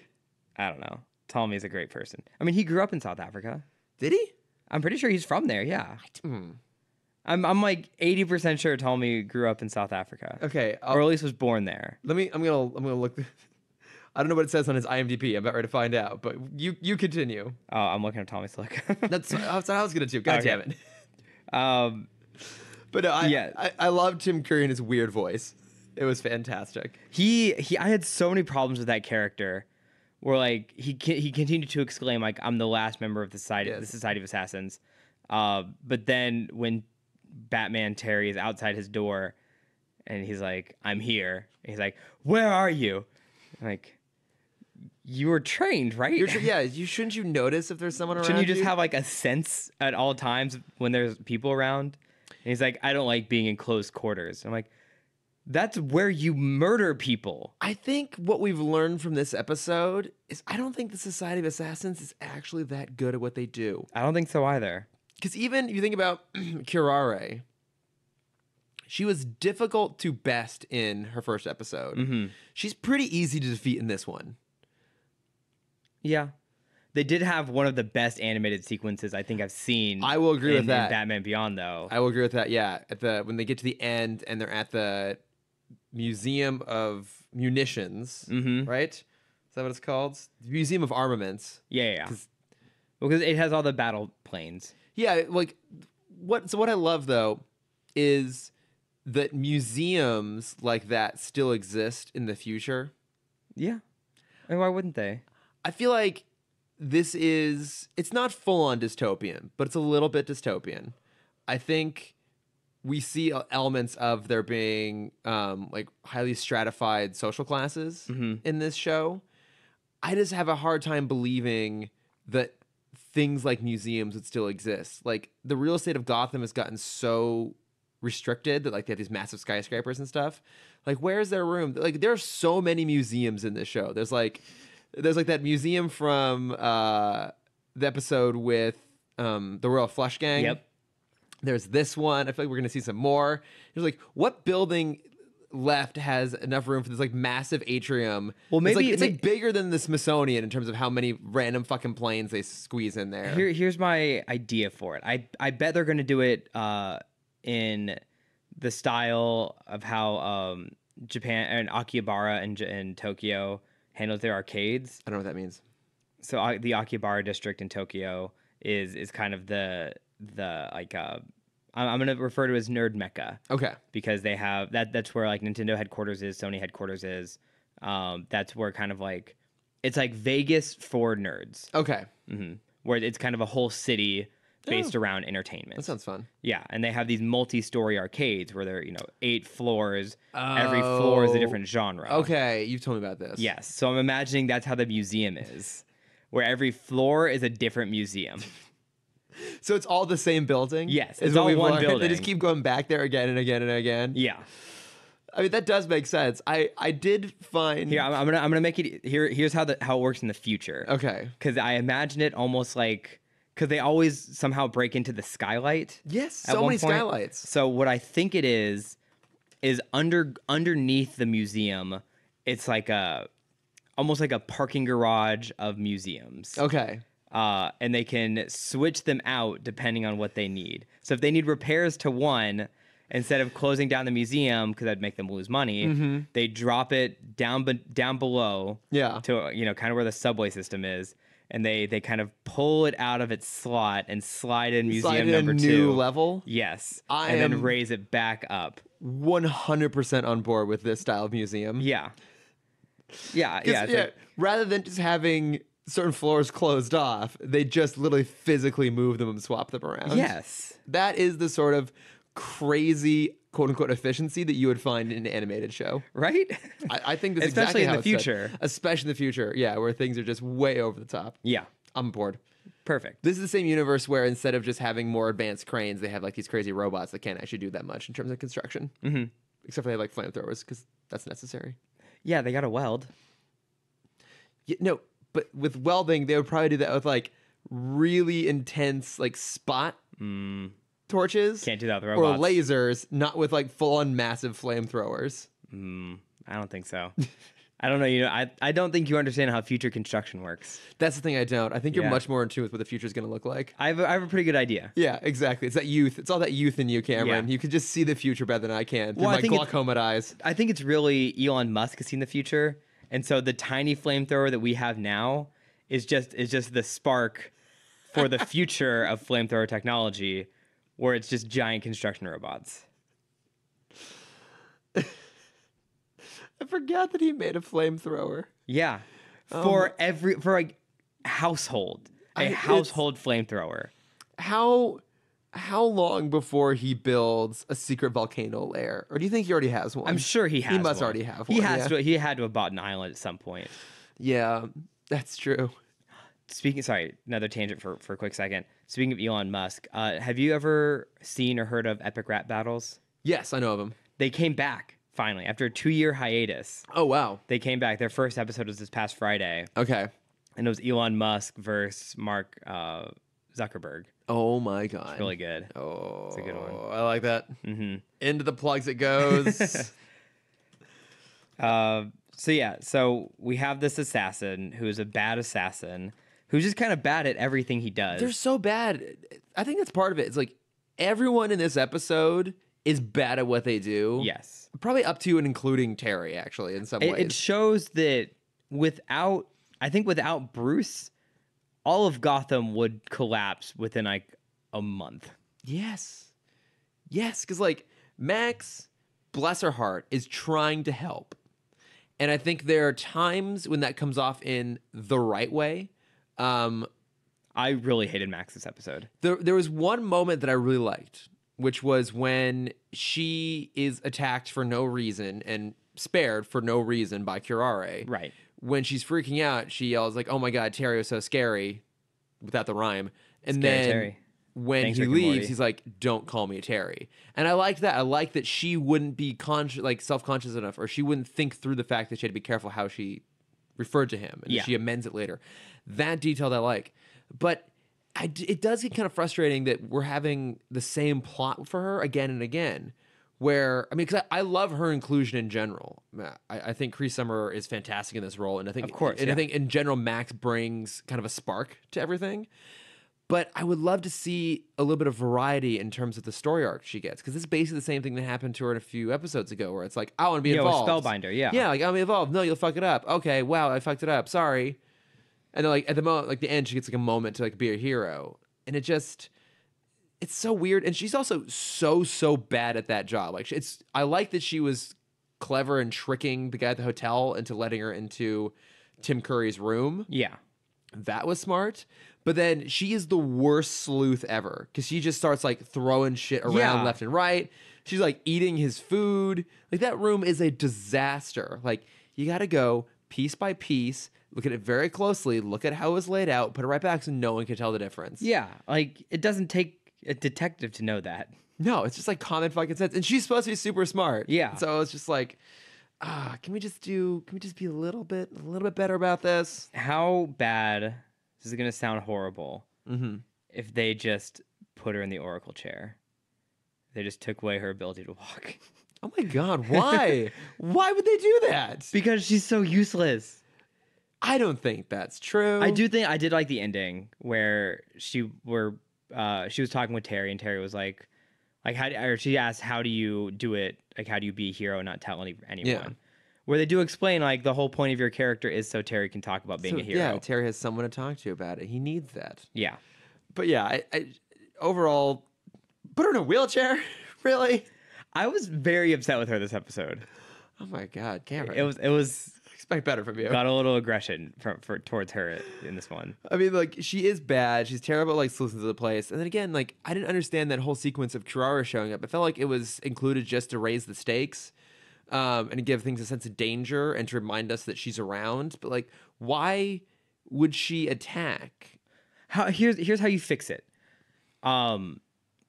B: don't know. Ptolemy's a great person. I mean, he grew up in South Africa.
A: Did he?
B: I'm pretty sure he's from there. Yeah. I'm like 80% sure Ptolemy grew up in South Africa.
A: Okay,
B: or at least was born there.
A: I'm gonna look. I don't know what it says on his IMDb. I'm about ready to find out. But you continue.
B: Oh, I'm looking at Tommy Slickum.
A: That's what I was gonna do. God damn it. But no, I love Tim Curry and his weird voice. It was fantastic.
B: I had so many problems with that character, where like he continued to exclaim like, "I'm the last member of the Society of Assassins," but then when Batman Terry is outside his door, and he's like, "I'm here," and he's like, "Where are you?" I'm like, you were trained, right?
A: Shouldn't you notice if there's someone around?
B: Shouldn't you just have like a sense at all times when there's people around? And he's like, "I don't like being in close quarters." I'm like, that's where you murder people.
A: I think what we've learned from this episode is I don't think the Society of Assassins is actually that good at what they do.
B: I don't think so either.
A: Because even if you think about Curare, she was difficult to best in her first episode.
B: Mm-hmm.
A: She's pretty easy to defeat in this one.
B: Yeah. They did have one of the best animated sequences I think I've seen.
A: I will agree with that.
B: In Batman Beyond, though.
A: I will agree with that. Yeah, when they get to the end and they're at the Museum of Munitions, right? Is that what it's called? The Museum of Armaments.
B: Yeah. Because it has all the battle planes.
A: Yeah, like what I love though is that museums like that still exist in the future.
B: Yeah. And why wouldn't they?
A: I feel like it's not full on dystopian, but it's a little bit dystopian. I think we see elements of there being like highly stratified social classes in this show. I just have a hard time believing that things like museums would still exist. Like the real estate of Gotham has gotten so restricted that like they have these massive skyscrapers and stuff. Like where's their room? Like there are so many museums in this show. There's like that museum from the episode with the Royal Flush Gang.
B: Yep.
A: There's this one. I feel like we're going to see some more. There's like, what building left has enough room for this like massive atrium? Well, maybe it's like bigger than the Smithsonian in terms of how many random fucking planes they squeeze in there.
B: Here's my idea for it. I bet they're going to do it in the style of how Japan and Akihabara and Tokyo handled their arcades.
A: I don't know what that means.
B: So the Akihabara district in Tokyo is kind of the the like I'm gonna refer to it as Nerd Mecca.
A: Okay.
B: Because they have that's where like Nintendo headquarters is, Sony headquarters is. That's where kind of like it's like Vegas for nerds.
A: Okay.
B: Where it's kind of a whole city based around entertainment.
A: That sounds fun.
B: Yeah, and they have these multi-story arcades where they're 8 floors. Every floor is a different genre.
A: Okay, you've told me about this.
B: Yes, so I'm imagining that's how the museum is, where every floor is a different museum.
A: So it's all the same building?
B: Yes, it's all one building.
A: They just keep going back there again and again and again?
B: Yeah.
A: I mean, that does make sense. I did find...
B: Here, I'm gonna make it... Here's how it works in the future.
A: Okay.
B: Because I imagine it almost like... Because they always somehow break into the skylight.
A: Yes, so many skylights.
B: So what I think it is underneath the museum, it's like almost like a parking garage of museums.
A: Okay.
B: And they can switch them out depending on what they need. So if they need repairs to one, instead of closing down the museum because that'd make them lose money, they drop it down below.
A: Yeah.
B: To kind of where the subway system is, and they kind of pull it out of its slot and slide in museum number 2.
A: New level.
B: Yes. And then raise it back up.
A: 100% on board with this style of museum.
B: Yeah. Yeah. Yeah.
A: Like, rather than just having certain floors closed off, they just literally physically move them and swap them around.
B: Yes.
A: That is the sort of crazy quote unquote efficiency that you would find in an animated show.
B: Right?
A: I think this
B: especially
A: exactly
B: in
A: how
B: the
A: it's
B: future.
A: Said. Especially in the future, yeah, where things are just way over the top.
B: Yeah.
A: I'm bored.
B: Perfect.
A: This is the same universe where instead of just having more advanced cranes, they have like these crazy robots that can't actually do that much in terms of construction. Except for they have like flamethrowers because that's necessary.
B: Yeah, they got to weld.
A: Yeah, no, but with welding, they would probably do that with like really intense like spot torches.
B: Can't do that with robots.
A: Or lasers, not with like full-on massive flamethrowers.
B: I don't think so. I don't know. I don't think you understand how future construction works.
A: That's the thing I don't. I think you're much more in tune with what the future is going to look like.
B: I have a pretty good idea.
A: Yeah, exactly. It's that youth. It's all that youth in you, Cameron.
B: Yeah.
A: You can just see the future better than I can through my glaucoma eyes.
B: I think it's really Elon Musk has seen the future, and so the tiny flamethrower that we have now is just the spark for the future of flamethrower technology, where it's just giant construction robots.
A: I forgot that he made a flamethrower.
B: Yeah, for a household, household flamethrower.
A: How long before he builds a secret volcano lair, or do you think he already has one?
B: I'm sure he has.
A: He must
B: one.
A: already have one.
B: He had to have bought an island at some point.
A: Yeah, that's true.
B: Sorry, another tangent for a quick second. Speaking of Elon Musk, have you ever seen or heard of Epic Rap Battles?
A: Yes, I know of him.
B: They came back. Finally, after a 2-year hiatus.
A: Oh, wow.
B: They came back. Their first episode was this past Friday.
A: Okay.
B: And it was Elon Musk versus Mark Zuckerberg.
A: Oh, my God.
B: It's really good.
A: Oh,
B: it's a good one.
A: I like that. Into the plugs it goes.
B: So we have this assassin who is a bad assassin who's just kind of bad at everything he does.
A: They're so bad. I think that's part of it. It's like everyone in this episode is bad at what they do.
B: Yes.
A: Probably up to and including Terry, actually, in some ways.
B: It shows that without Bruce, all of Gotham would collapse within like a month.
A: Yes. Yes, because like Max, bless her heart, is trying to help. And I think there are times when that comes off in the right way.
B: I really hated Max this episode.
A: There was one moment that I really liked, which was when she is attacked for no reason and spared for no reason by Curare.
B: Right.
A: When she's freaking out, she yells like, "Oh my God, Terry was so scary," without the rhyme. And
B: Scary
A: then
B: Terry.
A: When
B: Thanks,
A: he
B: Rick and Morty.
A: leaves, he's like, "Don't call me Terry." And I like that. I like that she wouldn't be self-conscious enough, or she wouldn't think through the fact that she had to be careful how she referred to him, and that she amends it later. That detail I like. But it does get kind of frustrating that we're having the same plot for her again and again. Where, I mean, because I love her inclusion in general. I think Cree Summer is fantastic in this role, and I think,
B: of course,
A: I think in general Max brings kind of a spark to everything. But I would love to see a little bit of variety in terms of the story arc she gets, because this is basically the same thing that happened to her a few episodes ago, where it's like, I want to be involved.
B: With Spellbinder, yeah,
A: like I want to be involved. No, you'll fuck it up. Okay, wow, I fucked it up. Sorry. And then like at the moment, like the end, she gets like a moment to like be a hero, and it's it's so weird. And she's also so bad at that job. Like I like that she was clever and tricking the guy at the hotel into letting her into Tim Curry's room.
B: Yeah.
A: That was smart. But then she is the worst sleuth ever because she just starts like throwing shit around left and right. She's like eating his food. Like that room is a disaster. Like you got to go piece by piece, look at it very closely, look at how it was laid out, put it right back so no one can tell the difference.
B: Yeah. Like it doesn't take a detective to know that.
A: No, it's just like common fucking sense. And she's supposed to be super smart.
B: Yeah.
A: So it's just like, can we just be a little bit better about this?
B: How bad, this is going to sound horrible, if they just put her in the Oracle chair. They just took away her ability to walk.
A: Oh my God, why? Why would they do that?
B: Because she's so useless.
A: I don't think that's true.
B: I did like the ending where she was talking with Terry, and Terry was like she asked, how do you do it? Like, how do you be a hero and not tell anyone? Yeah. Where they do explain, like, the whole point of your character is so Terry can talk about being a hero.
A: Yeah, Terry has someone to talk to about it. He needs that.
B: Yeah.
A: But yeah, I overall, put her in a wheelchair? Really?
B: I was very upset with her this episode.
A: Oh my God, Cameron.
B: It was
A: expect better from you.
B: Got a little aggression towards her in this one.
A: I mean, like, she is bad. She's terrible at, like, sleuthing to the place. And then again, like, I didn't understand that whole sequence of Kirara showing up. I felt like it was included just to raise the stakes and to give things a sense of danger and to remind us that she's around. But, like, why would she attack?
B: Here's how you fix it.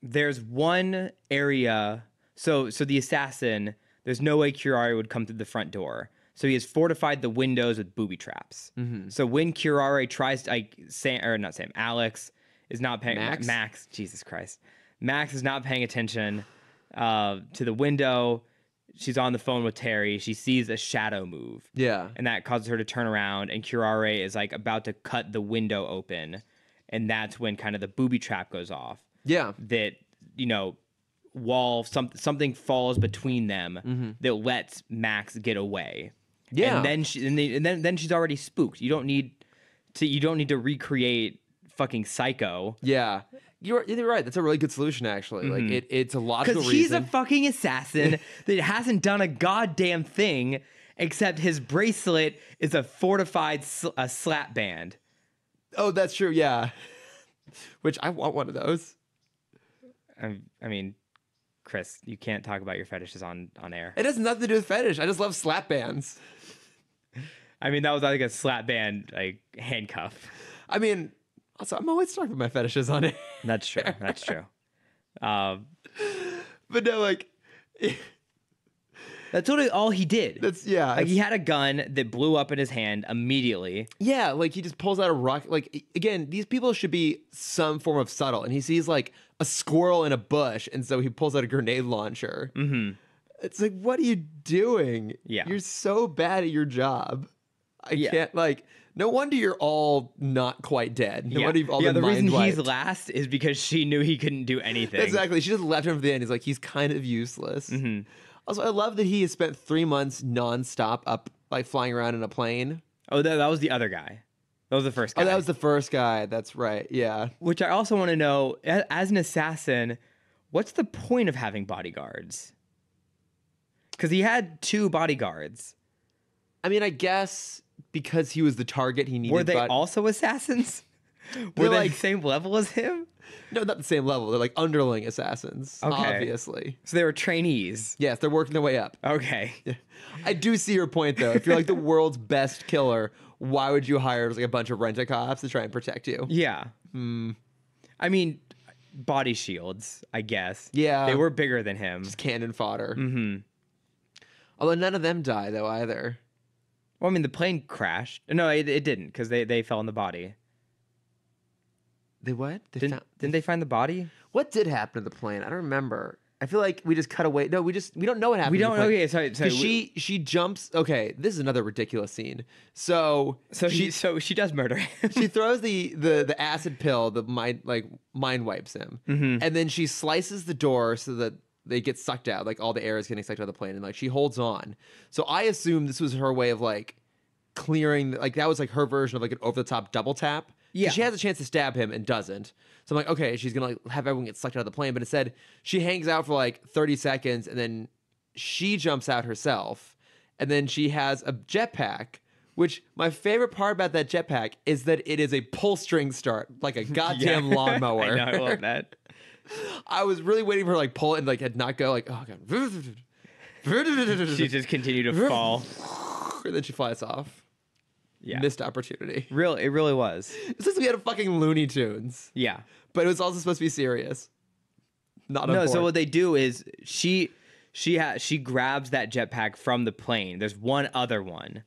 B: There's one area. So the assassin, there's no way Kirara would come through the front door. So he has fortified the windows with booby traps. Mm-hmm. So when Kirara tries to, Alex is not paying... Max, Jesus Christ. Max is not paying attention to the window. She's on the phone with Terry. She sees a shadow move.
A: Yeah. And
B: that causes her to turn around, and Kirara is, like, about to cut the window open. And that's when kind of the booby trap goes off.
A: Yeah.
B: That, something falls between them that lets Max get away. Yeah, and then she's already spooked. You don't need to recreate fucking Psycho.
A: Yeah, you're right. That's a really good solution, actually. Like it's a logical reason.
B: Because he's a fucking assassin that hasn't done a goddamn thing except his bracelet is a fortified slap band.
A: Oh, that's true. Yeah, which I want one of those.
B: I mean, Chris, you can't talk about your fetishes on air.
A: It has nothing to do with fetish. I just love slap bands.
B: I mean, that was like a slap band, like, handcuff.
A: I mean, also, I'm always talking about my fetishes on air.
B: That's true. That's true.
A: But no, like...
B: That's all he did.
A: Like,
B: he had a gun that blew up in his hand immediately.
A: Yeah, like, he just pulls out a rocket. Like, again, these people should be some form of subtle. And he sees, like, a squirrel in a bush, and so he pulls out a grenade launcher. Mm-hmm. It's like, what are you doing?
B: Yeah.
A: You're so bad at your job. I can't, like... No wonder you're all not quite dead. No wonder you've all been
B: the reason
A: mind-wiped.
B: He's last is because she knew he couldn't do anything.
A: Exactly. She just left him for the end. He's like, he's kind of useless. Mm-hmm. Also, I love that he has spent 3 months nonstop up, like, flying around in a plane.
B: Oh, that was the other guy. That was the first guy.
A: Oh, that was the first guy. That's right. Yeah.
B: Which I also want to know, as an assassin, what's the point of having bodyguards? Because he had 2 bodyguards.
A: I mean, I guess because he was the target, he needed...
B: Were they also assassins? Were they like the same level as him?
A: No, not the same level. They're like underling assassins, obviously.
B: So they were trainees?
A: Yes, they're working their way up.
B: Okay.
A: Yeah. I do see your point, though. If you're like the world's best killer, why would you hire like a bunch of rent-a-cops to try and protect you?
B: Yeah. I mean, body shields, I guess.
A: Yeah.
B: They were bigger than him.
A: Just cannon fodder. Mm-hmm. Although none of them die, though, either.
B: Well, I mean, the plane crashed. No, it didn't, because they fell in the body.
A: They what?
B: Didn't they find the body?
A: What did happen to the plane? I don't remember. I feel like we just cut away. No, we don't know what happened.
B: We don't know. Okay, sorry.
A: She jumps. Okay, this is another ridiculous scene. So
B: she does murder him.
A: She throws the acid pill that mind wipes him, and then she slices the door so that they get sucked out. Like all the air is getting sucked out of the plane, and like she holds on. So I assume this was her way of like clearing. Like that was like her version of like an over the top double tap
B: Yeah.
A: She has a chance to stab him and doesn't. So I'm like, okay, she's gonna like have everyone get sucked out of the plane. But instead, she hangs out for like 30 seconds and then she jumps out herself. And then she has a jetpack, which my favorite part about that jetpack is that it is a pull string start, like a goddamn lawnmower.
B: I know, I love that.
A: I was really waiting for her to like pull it and like had not go like, oh god.
B: She just continued to fall.
A: And then she flies off.
B: Yeah.
A: Missed opportunity.
B: It really was.
A: It's like we had a fucking Looney Tunes.
B: Yeah.
A: But it was also supposed to be serious. Not
B: no. So what they do is she grabs that jetpack from the plane. There's one other one,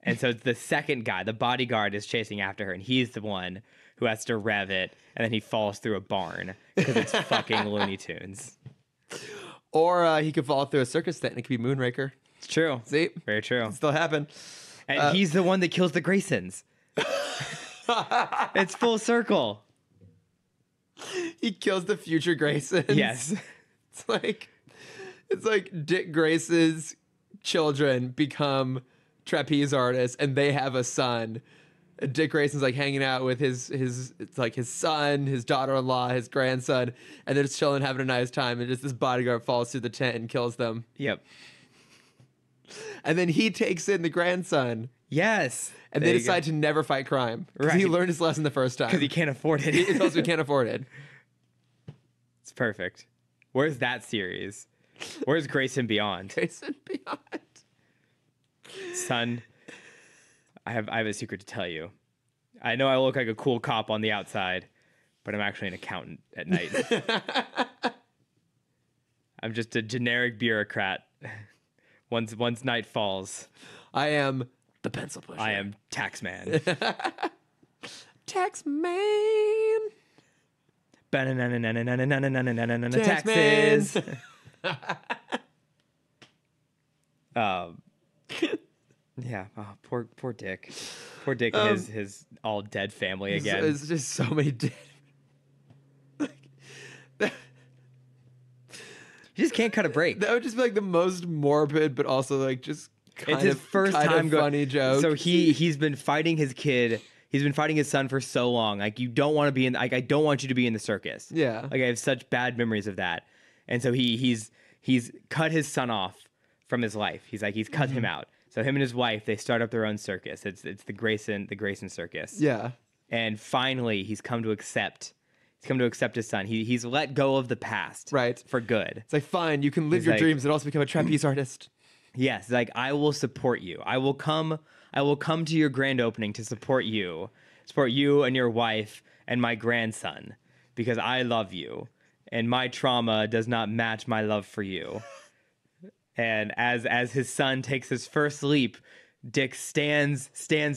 B: and so the second guy, the bodyguard, is chasing after her, and he's the one who has to rev it, and then he falls through a barn because it's fucking Looney Tunes.
A: Or he could fall through a circus tent and it could be Moonraker.
B: It's true.
A: See,
B: very true.
A: It still happen.
B: And he's the one that kills the Graysons. It's full circle.
A: He kills the future Graysons.
B: Yes.
A: It's like Dick Grace's children become trapeze artists and they have a son. Dick Grayson's like hanging out with his it's like his son, his daughter-in-law, his grandson, and they're just chilling, having a nice time, and just this bodyguard falls through the tent and kills them.
B: Yep.
A: And then he takes in the grandson.
B: Yes.
A: And they decide to never fight crime. Because he learned his lesson the first time.
B: Because he can't afford it.
A: He also can't afford it.
B: It's perfect. Where's that series? Where's Grayson Beyond?
A: Grayson Beyond.
B: Son, I have a secret to tell you. I know I look like a cool cop on the outside, but I'm actually an accountant at night. I'm just a generic bureaucrat. Once night falls,
A: I am the pencil pusher.
B: I am Taxman.
A: Taxman.
B: Taxes. Yeah. Oh, poor Dick. Poor Dick and his all dead family again.
A: It's just so many dead.
B: You just can't cut a break.
A: That would just be like the most morbid, but also like just
B: it's his first time
A: funny joke.
B: So he's been fighting his kid. He's been fighting his son for so long. Like, you don't want to be in. Like, I don't want you to be in the circus.
A: Yeah.
B: Like, I have such bad memories of that. And so he's cut his son off from his life. He's cut him out. So him and his wife, they start up their own circus. It's the Grayson Circus.
A: Yeah.
B: And finally, he's come to accept his son. He's let go of the past.
A: Right.
B: For good.
A: It's like, fine, you can live your dreams and also become a trapeze artist.
B: Yes, like, I will support you. I will come to your grand opening to support you and your wife and my grandson, because I love you and my trauma does not match my love for you. And as his son takes his first leap, Dick stands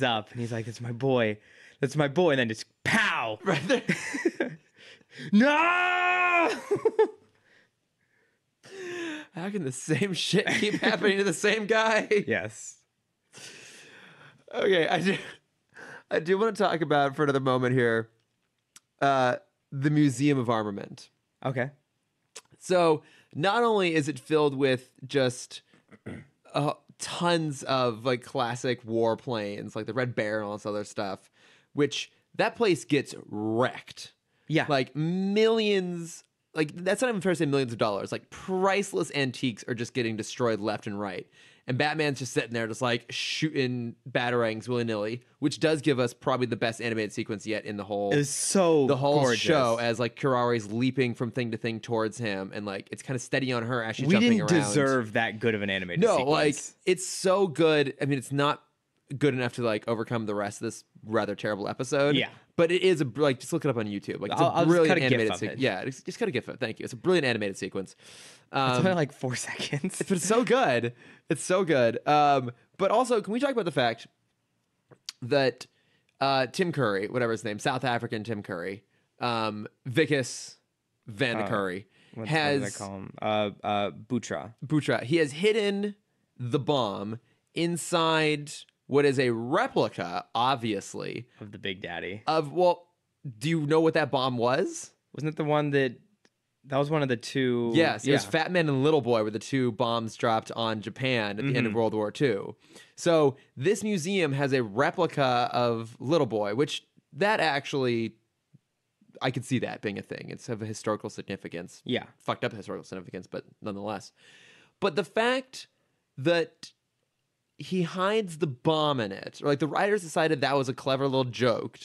B: up and he's like, "That's my boy. That's my boy." And then just pow!
A: Right there.
B: No!
A: How can the same shit keep happening to the same guy?
B: Yes.
A: Okay, I do want to talk about for another moment here, the Museum of Armament.
B: Okay.
A: So not only is it filled with just tons of like classic warplanes, like the Red Bear and all this other stuff, which that place gets wrecked.
B: Yeah.
A: Like millions, like that's not even fair to say millions of dollars. Like priceless antiques are just getting destroyed left and right. And Batman's just sitting there just like shooting batarangs willy-nilly, which does give us probably the best animated sequence yet in the whole
B: gorgeous.
A: show, as like Kirari's leaping from thing to thing towards him, and like it's kind of steady on her as she's jumping around.
B: We didn't deserve that good of an animated sequence.
A: No, like it's so good. I mean, it's not good enough to like overcome the rest of this rather terrible episode.
B: Yeah.
A: But it is like just look it up on YouTube. Like it's a brilliant animated sequence. Yeah, just cut a GIF of it. Thank you. It's a brilliant animated sequence.
B: It's only like 4 seconds.
A: But it's so good. It's so good. But also, can we talk about the fact that Tim Curry, whatever his name, South African Tim Curry, Vickis Van de Curry,
B: what did I call him? Butra.
A: Butra. He has hidden the bomb inside what is a replica, obviously,
B: of the Big Daddy.
A: Do you know what that bomb was?
B: Wasn't it the one that was one of the two?
A: Yes, it was Fat Man and Little Boy were the two bombs dropped on Japan at the end of World War II. So this museum has a replica of Little Boy, which that actually, I could see that being a thing. It's of a historical significance.
B: Yeah.
A: Fucked up historical significance, but nonetheless. But the fact that he hides the bomb in it, or like the writers decided that was a clever little joke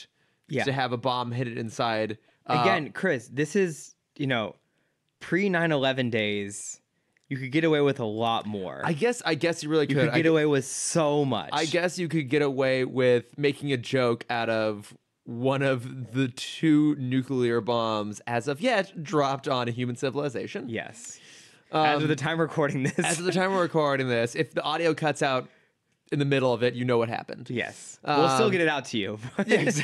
A: to have a bomb hidden inside.
B: Again, Chris, this is, pre 9/11 days. You could get away with a lot more.
A: I guess you really could.
B: You could get away with so much.
A: I guess you could get away with making a joke out of one of the 2 nuclear bombs as of yet dropped on a human civilization.
B: Yes. As of the time recording this.
A: As of the time we're recording this, if the audio cuts out in the middle of it, you know what happened.
B: Yes. We'll still get it out to you.
A: Yes.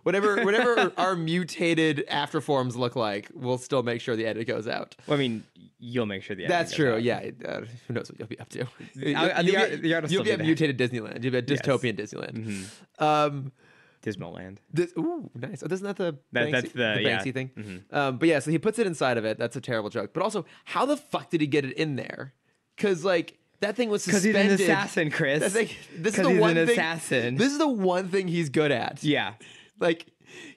A: Whatever our mutated afterforms look like, we'll still make sure the edit goes out.
B: Well, I mean, you'll make sure the edit
A: That's
B: goes
A: true.
B: out.
A: Yeah. Who knows what you'll be up to?
B: You'll
A: be at mutated Disneyland. You'll be at dystopian Disneyland.
B: Mm-hmm. Dismaland.
A: Ooh, nice. Oh, isn't that the
B: that's the
A: Banksy thing?
B: Mm-hmm.
A: But yeah, so he puts it inside of it. That's a terrible joke. But also, how the fuck did he get it in there? Because like that thing was suspended.
B: Because he's an assassin, Chris.
A: This is the one thing.
B: Assassin.
A: This is the one thing he's good at.
B: Yeah.
A: Like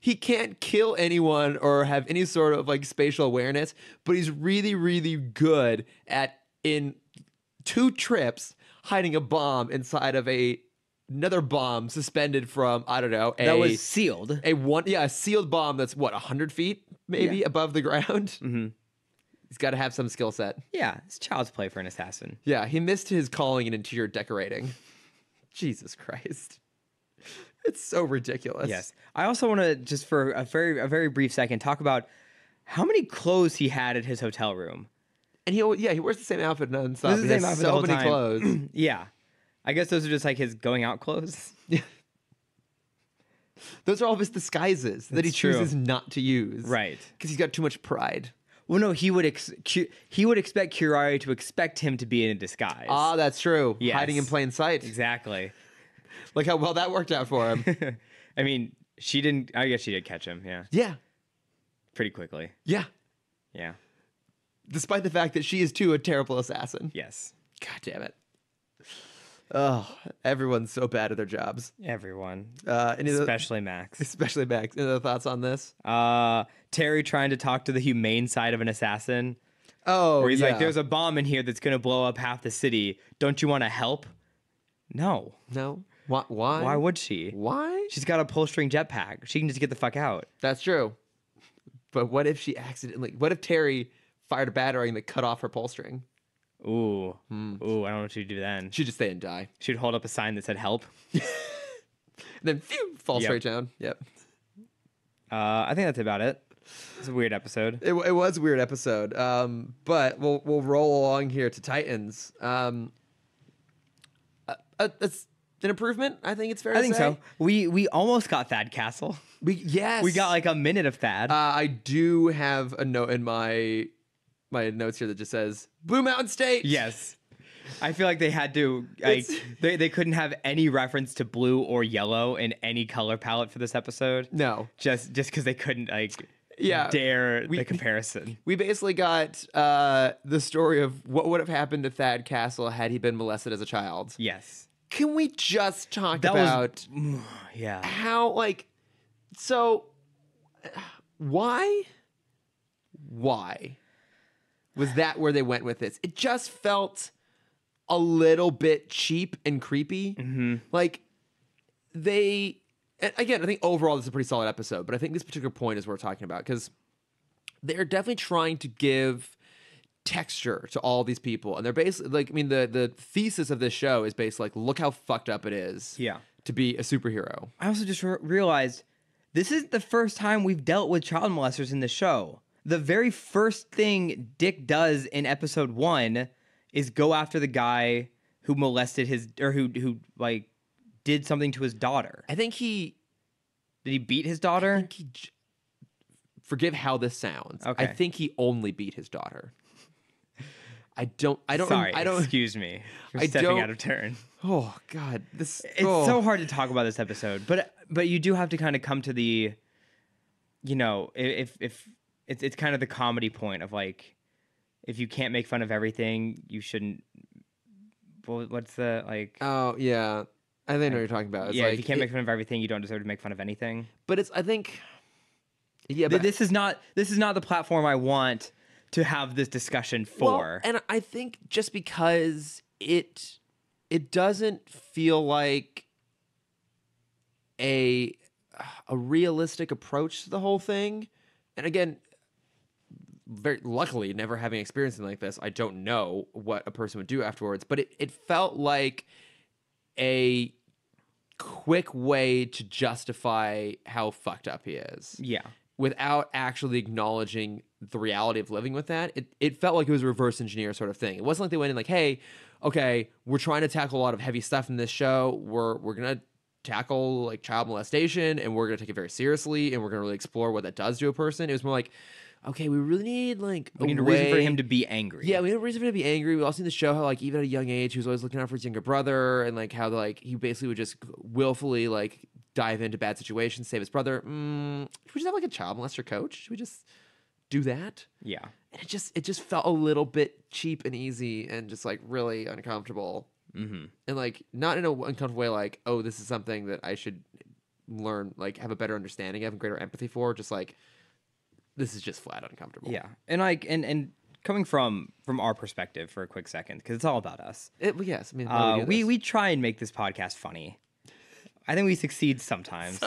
A: he can't kill anyone or have any sort of like spatial awareness, but he's really, really good at in 2 trips hiding a bomb inside of another bomb suspended from, I don't know,
B: that was sealed.
A: A sealed bomb that's what, 100 feet maybe above the ground.
B: Mm-hmm.
A: He's got to have some skill set.
B: Yeah, it's child's play for an assassin.
A: Yeah, he missed his calling in interior decorating. Jesus Christ. It's so ridiculous.
B: Yes. I also want to, just for a very brief second, talk about how many clothes he had at his hotel room.
A: And he wears the same outfit nonstop.
B: He has
A: so many clothes.
B: Yeah. I guess those are just like his going out clothes.
A: Yeah. Those are all of his disguises that he chooses not to use.
B: Right.
A: Because he's got too much pride.
B: Well, no, he would expect Kirari to expect him to be in a disguise.
A: Ah, that's true.
B: Yes.
A: Hiding in plain sight.
B: Exactly.
A: Look how well that worked out for him.
B: I mean, I guess she did catch him, yeah.
A: Yeah.
B: Pretty quickly.
A: Yeah.
B: Yeah.
A: Despite the fact that she is too a terrible assassin.
B: Yes.
A: God damn it. Oh, everyone's so bad at their jobs.
B: Everyone.
A: Especially
B: Max.
A: Especially Max. Any other thoughts on this?
B: Terry trying to talk to the humane side of an assassin.
A: Oh,
B: where he's like, there's a bomb in here that's going to blow up half the city. Don't you want to help? No.
A: No. Why?
B: Why would she?
A: Why?
B: She's got a pull-string jetpack. She can just get the fuck out.
A: That's true. But what if she accidentally... What if Terry fired a batarang that cut off her pull string?
B: Ooh. Ooh, I don't know what she'd do then.
A: She'd just stay and die.
B: She'd hold up a sign that said help.
A: And then phew, fall straight down. Yep.
B: I think that's about it. It's a weird episode.
A: It was a weird episode. But we'll roll along here to Titans. It's an improvement. I think it's fair to say.
B: I think so. We almost got Thad Castle.
A: Yes.
B: We got like a minute of Thad.
A: I do have a note in my notes here that just says Blue Mountain State.
B: Yes. I feel like they had to like they couldn't have any reference to blue or yellow in any color palette for this episode.
A: No.
B: Just because they couldn't dare the comparison.
A: We basically got the story of what would have happened to Thad Castle had he been molested as a child.
B: Yes.
A: Can we just talk about how why was that where they went with this? It just felt a little bit cheap and creepy.
B: Mm-hmm.
A: Like again, I think overall this is a pretty solid episode, but I think this particular point is what we're talking about because they're definitely trying to give texture to all these people. And they're basically the thesis of this show is basically look how fucked up it is to be a superhero. I
B: also just realized this is the first time we've dealt with child molesters in the show. The very first thing Dick does in episode 1 is go after the guy who molested who did something to his daughter.
A: I think
B: did he beat his daughter?
A: I think forgive how this sounds.
B: Okay.
A: I think he only beat his daughter. I don't.
B: Sorry, excuse me for stepping out of turn.
A: Oh God, it's
B: so hard to talk about this episode, but you do have to kind of come to the, if it's kind of the comedy point of like, if you can't make fun of everything, you shouldn't. What's the like?
A: Oh yeah, I think I know what you're talking about. It's
B: yeah,
A: like,
B: if you can't make fun of everything, you don't deserve to make fun of anything.
A: But I think, yeah, but
B: this is not the platform I want to have this discussion for.
A: Well, and I think just because it doesn't feel like a realistic approach to the whole thing. And again, very luckily, never having experienced something like this, I don't know what a person would do afterwards. But it felt like a quick way to justify how fucked up he is.
B: Yeah.
A: Without actually acknowledging the reality of living with that. It felt like it was a reverse engineer sort of thing. It wasn't like they went in like, hey, okay, we're trying to tackle a lot of heavy stuff in this show. We're going to tackle like child molestation, and we're going to take it very seriously, and we're going to really explore what that does to a person. It was more like, okay, we really need like
B: we need a reason for him to be angry.
A: Yeah, we need a reason for him to be angry. We also need to show how like even at a young age he was always looking out for his younger brother, and like how like he basically would just willfully like dive into bad situations, save his brother. Should we just have like a child molester coach? Should we just do that?
B: Yeah.
A: And it just felt a little bit cheap and easy and just like really uncomfortable.
B: Mm-hmm.
A: And like not in an uncomfortable way like, oh, this is something that I should learn, like have a better understanding of and greater empathy for. Just like, this is just flat uncomfortable.
B: Yeah. And like and coming from our perspective for a quick second, because it's all about us.
A: Yes. I mean,
B: we try and make this podcast funny. I think we succeed sometimes.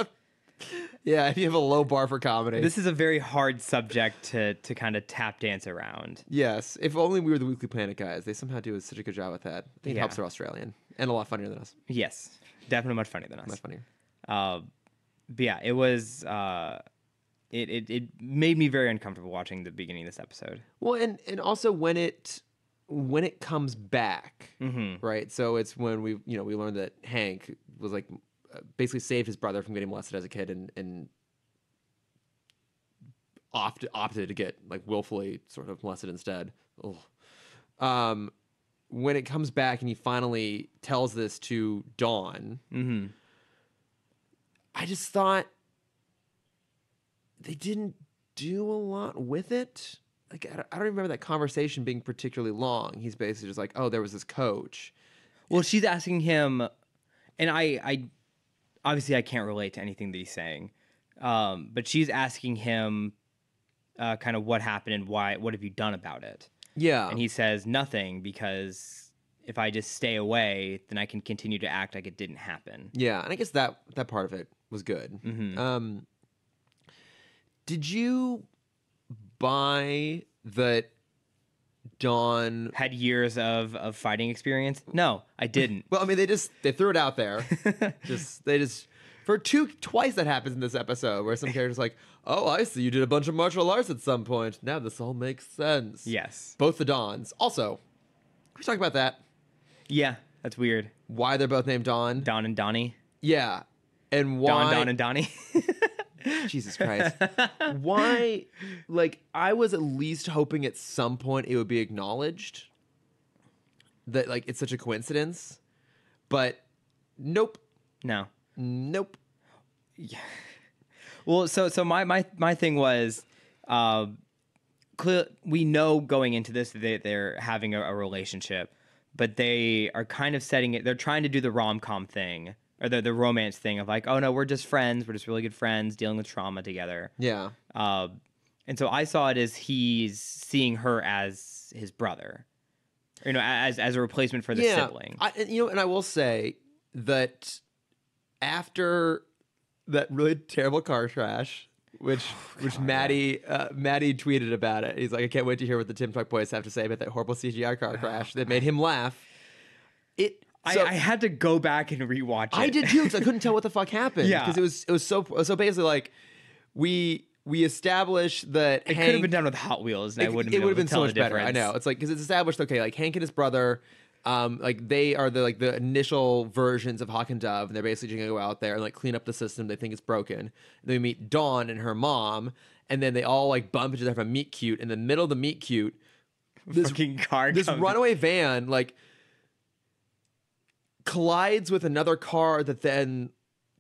A: Yeah, if you have a low bar for comedy.
B: This is a very hard subject to kind of tap dance around.
A: Yes. If only we were the Weekly Planet guys. They somehow do such a good job with that. I think it helps they're Australian and a lot funnier than us.
B: Yes. Definitely much funnier than us.
A: Much funnier.
B: But yeah, it was... It made me very uncomfortable watching the beginning of this episode.
A: Well, and also when it comes back, right? So it's when we learned that Hank was like basically saved his brother from getting molested as a kid and opted to get like willfully sort of molested instead. When it comes back and he finally tells this to Dawn, I just thought they didn't do a lot with it. Like I don't remember that conversation being particularly long. He's basically just like, oh, there was this coach.
B: Well, she's asking him, and I obviously I can't relate to anything that he's saying, but she's asking him kind of what happened and what have you done about it?
A: Yeah.
B: And he says nothing, because if I just stay away, then I can continue to act like it didn't happen.
A: Yeah, and I guess that part of it was good.
B: Mm-hmm.
A: Did you buy that Dawn
B: had years of fighting experience? No, I didn't.
A: Well, I mean, they threw it out there. they just twice that happens in this episode where some character's like, oh, I see you did a bunch of martial arts at some point. Now this all makes sense.
B: Yes.
A: Both the Dawns. Also, can we talk about that?
B: Yeah, that's weird.
A: Why they're both named Dawn?
B: Dawn and Donnie.
A: Yeah. And why
B: Dawn and Donnie.
A: Jesus Christ. Why? Like, I was at least hoping at some point it would be acknowledged that, like, it's such a coincidence. But nope.
B: No.
A: Nope.
B: Yeah. Well, so my thing was, we know going into this that they're having a relationship, but they are kind of setting it. They're trying to do the rom-com thing. Or the romance thing of like, oh no, we're just friends. We're just really good friends dealing with trauma together.
A: Yeah.
B: And so I saw it as he's seeing her as his brother, as a replacement for the sibling.
A: And I will say that after that really terrible car crash, which Maddie tweeted about it. He's like, I can't wait to hear what the Timm Talk boys have to say about that horrible CGI car crash that made him laugh.
B: I had to go back and rewatch it.
A: I did too, because I couldn't tell what the fuck happened.
B: Yeah,
A: because it was so basically like we established that
B: it could have been done with Hot Wheels, and I wouldn't. It would have been so much better.
A: I know. It's like because it's established. Okay, like Hank and his brother, like they are the initial versions of Hawk and Dove, and they're basically going to go out there and like clean up the system they think is broken. And then we meet Dawn and her mom, and then they all like bump into their meet cute. In the middle of the meet cute, this runaway van like collides with another car that then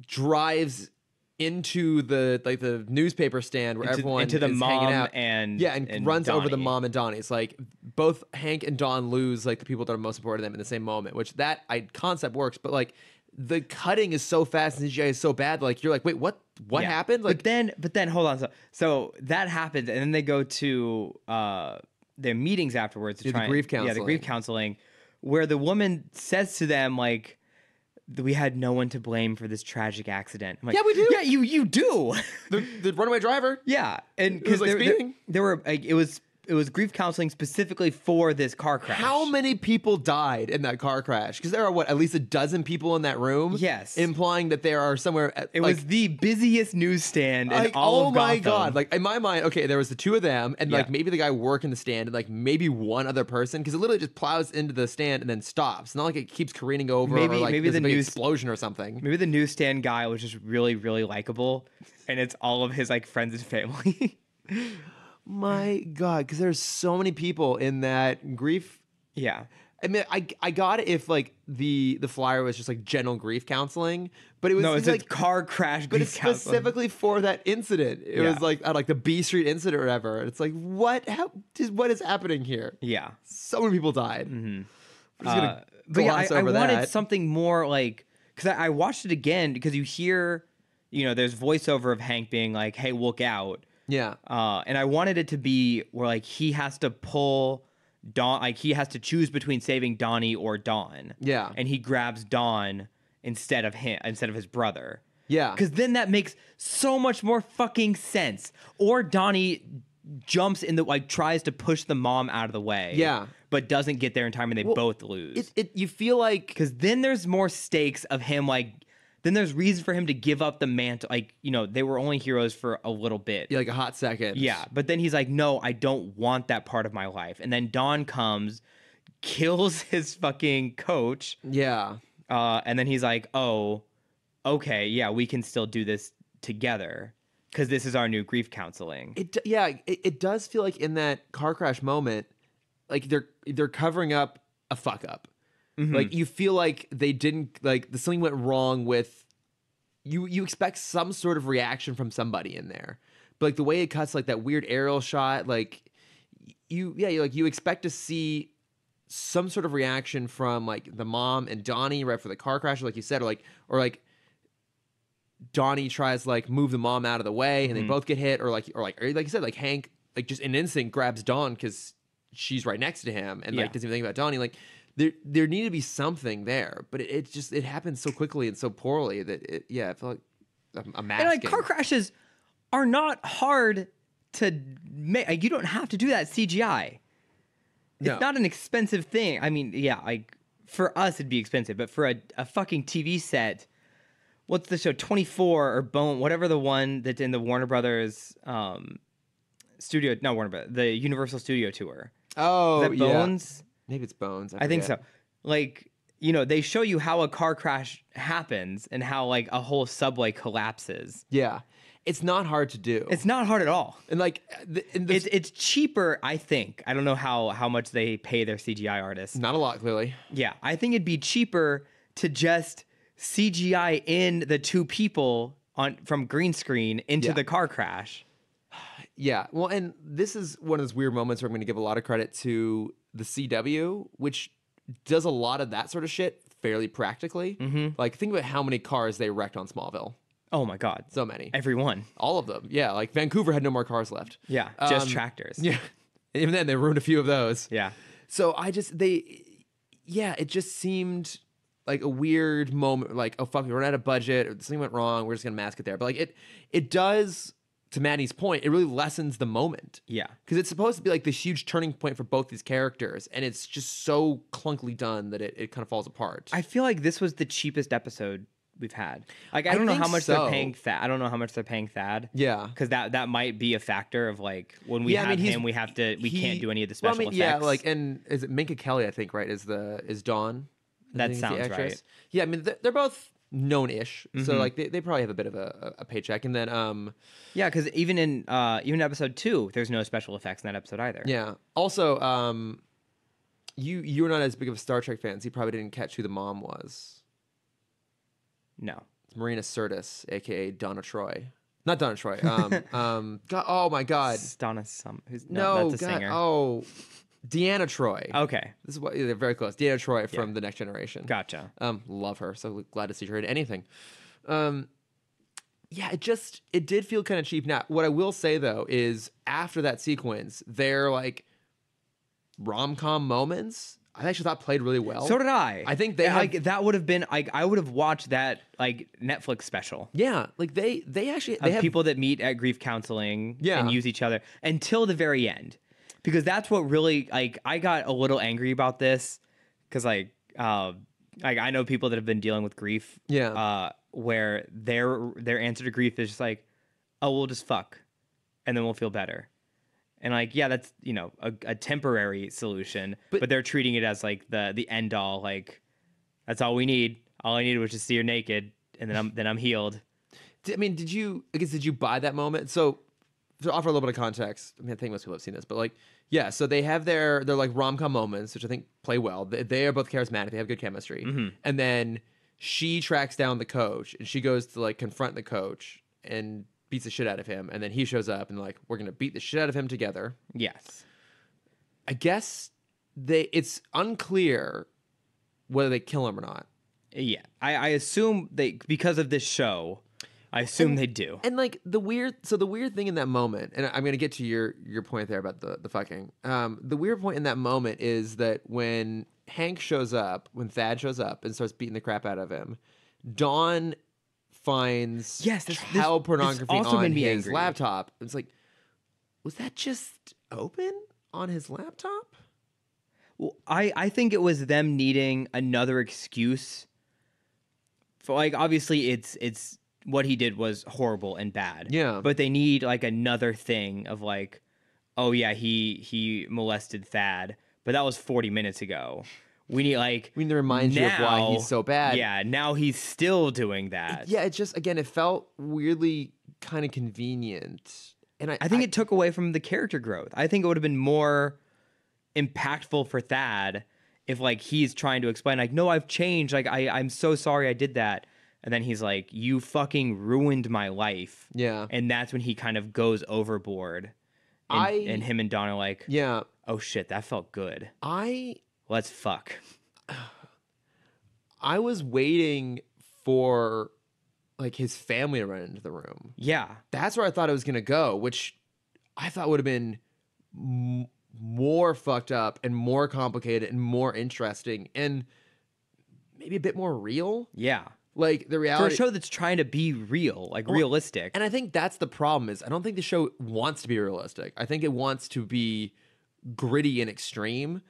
A: drives into the newspaper stand where everyone
B: into the
A: is
B: mom
A: hanging out
B: and
A: runs
B: Donnie.
A: over the mom and Donnie. It's like both Hank and Dawn lose like the people that are most important to them in the same moment, which that concept works, but like the cutting is so fast and CGI is so bad. Like you're like, wait, what happened? Like,
B: but then hold on. So that happens, and then they go to their meetings afterwards to try
A: the grief counseling.
B: Yeah, the grief counseling, where the woman says to them like, we had no one to blame for this tragic accident. I'm like,
A: yeah, we do.
B: Yeah, you do.
A: The runaway driver.
B: Yeah, and
A: It was like speeding.
B: There were like it was grief counseling specifically for this car crash.
A: How many people died in that car crash? Because there are at least a dozen people in that room.
B: Yes,
A: implying that there are somewhere.
B: It was the busiest newsstand in all of Gotham. Oh my god!
A: Like in my mind, okay, there was the two of them, and like maybe the guy working the stand, and like maybe one other person, because it literally just plows into the stand and then stops. Not like it keeps careening over. Maybe or like maybe the big explosion or something.
B: Maybe the newsstand guy was just really really likable, and it's all of his like friends and family.
A: My God, because there's so many people in that grief.
B: Yeah.
A: I mean, I got it if like the flyer was just like general grief counseling, but it was
B: it's
A: like
B: car crash grief
A: but it's specifically for that incident. It was like at like the B Street incident or whatever. It's like what is happening here?
B: Yeah,
A: so many people died.
B: Mm-hmm.
A: I'm just gonna
B: but yeah, I wanted something more like because I watched it again because you hear there's voiceover of Hank being like, "Hey, look out."
A: Yeah.
B: And I wanted it to be where like he has to pull Dawn, like he has to choose between saving Donnie or Dawn.
A: Yeah.
B: And he grabs Dawn instead of his brother.
A: Yeah.
B: Because then that makes so much more fucking sense. Or Donnie jumps in tries to push the mom out of the way.
A: Yeah.
B: But doesn't get there in time and they both lose.
A: You feel like
B: because then there's more stakes of him like. Then there's reason for him to give up the mantle. Like, they were only heroes for a little bit.
A: Yeah, like a hot second.
B: Yeah, but then he's like, no, I don't want that part of my life. And then Dawn comes, kills his fucking coach.
A: Yeah.
B: And then he's like, oh, okay, yeah, we can still do this together because this is our new grief counseling.
A: It does feel like in that car crash moment, like they're covering up a fuck up. Mm-hmm. Like you feel like they didn't like something went wrong with you expect some sort of reaction from somebody in there. But like the way it cuts like that weird aerial shot, like you expect to see some sort of reaction from like the mom and Donnie right for the car crash, like you said, or like Donnie tries to like move the mom out of the way and they both get hit, or like you said, like Hank like just in instinct grabs Dawn because she's right next to him and like doesn't even think about Donnie. Like there needed to be something there, but it happened so quickly and so poorly that it felt like a masking.
B: And like car crashes are not hard to make. Like, you don't have to do that CGI. It's not an expensive thing. I mean, yeah, like for us it'd be expensive, but for a fucking TV set, what's the show 24 or Bone, whatever the one that's in the Warner Brothers studio, not Warner Brothers, the Universal Studio tour.
A: Oh,
B: is that Bones?
A: Yeah. Maybe it's Bones.
B: I think so. Like, they show you how a car crash happens and how like a whole subway collapses.
A: Yeah. It's not hard to do.
B: It's not hard at all.
A: And like
B: it's cheaper, I think. I don't know how much they pay their CGI artists.
A: Not a lot, clearly.
B: Yeah. I think it'd be cheaper to just CGI in the two people from green screen into the car crash.
A: Yeah. Well, and this is one of those weird moments where I'm going to give a lot of credit to the CW, which does a lot of that sort of shit fairly practically. Mm-hmm. Like, think about how many cars they wrecked on Smallville.
B: Oh my God.
A: So many.
B: Every one.
A: All of them. Yeah. Like, Vancouver had no more cars left.
B: Yeah. Just tractors.
A: Yeah. Even then, they ruined a few of those.
B: Yeah.
A: So it just seemed like a weird moment. Like, oh, fuck, we ran out of budget. Or something went wrong. We're just going to mask it there. But, like, it does... To Maddie's point, it really lessens the moment.
B: Yeah.
A: Because it's supposed to be like this huge turning point for both these characters, and it's just so clunkily done that it kind of falls apart.
B: I feel like this was the cheapest episode we've had. Like, I don't know how much they're paying Thad. I don't know how much they're paying Thad.
A: Yeah.
B: Because that might be a factor of like when we have him, we can't do any of the special effects.
A: Yeah, like, and is it Minka Kelly, I think, right, is Dawn?
B: That sounds right.
A: Yeah, I mean, they're both known-ish, so like they probably have a bit of a paycheck, and then
B: yeah, because even in episode 2, there's no special effects in that episode either.
A: Yeah. Also, you're not as big of a Star Trek fan, so you probably didn't catch who the mom was.
B: No,
A: it's Marina Sirtis, aka Donna Troy. Not Donna Troy. God, oh my God,
B: Donna who's
A: no,
B: that's a singer.
A: Oh, Deanna Troy.
B: Okay.
A: This is what they're very close. Deanna Troy from The Next Generation.
B: Gotcha.
A: Love her. So glad to see her in anything. Yeah, it did feel kind of cheap. Now, what I will say though is after that sequence, they're like rom-com moments. I actually thought played really well.
B: So did I.
A: I think they
B: like that would have been like I would have watched that like Netflix special.
A: Yeah, like they actually they have
B: people that meet at grief counseling
A: Yeah.
B: and use each other until the very end, because that's what really like I got a little angry about this because like I know people that have been dealing with grief.
A: Yeah.
B: Where their answer to grief is just like, oh, we'll just fuck, and then we'll feel better. And like, yeah, that's, you know, a temporary solution, but they're treating it as like the end all. Like, that's all we need. All I needed was to see her naked, and then I'm healed.
A: I mean, did you buy that moment? So to offer a little bit of context, I mean, I think most people have seen this, but like, yeah, so they have their like rom-com moments, which I think play well. They are both charismatic. They have good chemistry.
B: Mm-hmm.
A: And then she tracks down the coach, and she goes to like confront the coach and beats the shit out of him. And then he shows up and like, we're going to beat the shit out of him together.
B: Yes.
A: I guess it's unclear whether they kill him or not.
B: Yeah. I assume because of this show, I assume they do.
A: And like the weird thing in that moment, and I'm going to get to your point there about the fucking. The weird point in that moment is that when Hank shows up, when Thad shows up and starts beating the crap out of him, Dawn finds child pornography on his laptop. It's like, was that just open on his laptop?
B: Well, I think it was them needing another excuse. For like, obviously, it's what he did was horrible and bad.
A: Yeah,
B: but they need like another thing of like, oh yeah, he molested Thad, but that was 40 minutes ago. We need to remind you of
A: why he's so bad.
B: Yeah, now he's still doing that.
A: Yeah, it just again, it felt weirdly kind of convenient, and I
B: think it took away from the character growth. I think it would have been more impactful for Thad if like he's trying to explain like, no, I've changed. Like I'm so sorry I did that, and then he's like, you fucking ruined my life.
A: Yeah,
B: and that's when he kind of goes overboard. And him and Dawn are like,
A: yeah,
B: oh shit, that felt good. Let's fuck.
A: I was waiting for like his family to run into the room.
B: Yeah.
A: That's where I thought it was going to go, which I thought would have been more fucked up and more complicated and more interesting and maybe a bit more real.
B: Yeah.
A: Like the reality
B: for a show that's trying to be real, like realistic.
A: And I think that's the problem is I don't think the show wants to be realistic. I think it wants to be gritty and extreme.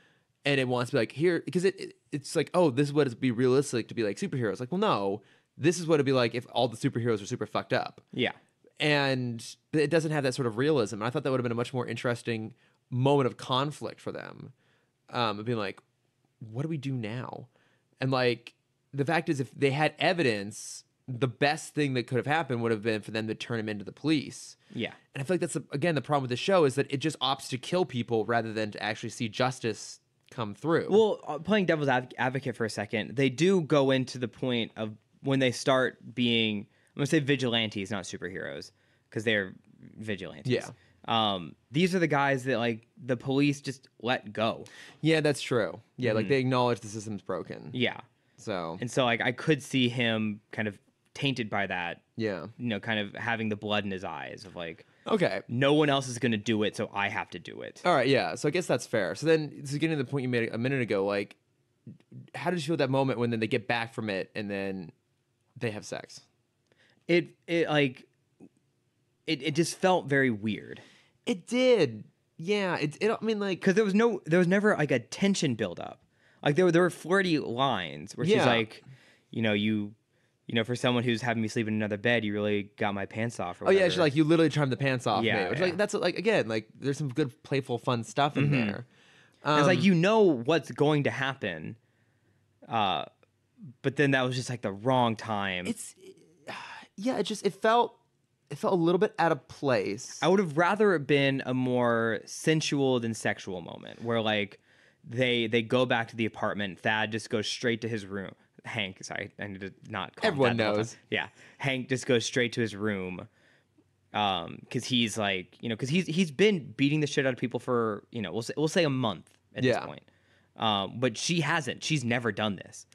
A: And it wants to be like here because it's like, oh, this is what it'd be realistic to be like superheroes. Like, well, no, this is what it'd be like if all the superheroes are super fucked up.
B: Yeah.
A: And it doesn't have that sort of realism. And I thought that would have been a much more interesting moment of conflict for them. Of being like, what do we do now? And like the fact is if they had evidence, the best thing that could have happened would have been for them to turn him into the police.
B: Yeah.
A: And I feel like that's again the problem with the show is that it just opts to kill people rather than to actually see justice come through.
B: Well, playing devil's advocate for a second, they do go into the point of when they start being, I'm gonna say vigilantes, not superheroes, because they're vigilantes.
A: Yeah.
B: These are the guys that like the police just let go.
A: Yeah, that's true. Yeah, like they acknowledge the system's broken.
B: Yeah.
A: So
B: like I could see him kind of tainted by that.
A: Yeah.
B: You know, kind of having the blood in his eyes of like,
A: okay,
B: no one else is going to do it, so I have to do it.
A: All right, yeah. So I guess that's fair. So then, getting to the point you made a minute ago, like, how did you feel at that moment when then they get back from it and then they have sex?
B: It just felt very weird.
A: It did. Yeah. I mean, like,
B: because there was never like a tension build up. Like there were flirty lines where she's like, you know, for someone who's having me sleep in another bed, you really got my pants off. Or
A: whatever. Yeah, she's like, you literally trimmed the pants off me. Which,
B: yeah.
A: like, that's like, again, like, there's some good, playful, fun stuff in there.
B: It's like, you know what's going to happen, but then that was just like the wrong time.
A: It felt a little bit out of place.
B: I would have rather it been a more sensual than sexual moment where like they go back to the apartment. Thad just goes straight to his room. Hank, sorry, I need to not call
A: everyone
B: him that
A: knows.
B: Yeah, Hank just goes straight to his room, because he's like, because he's been beating the shit out of people for we'll say a month at this point. But she hasn't. She's never done this.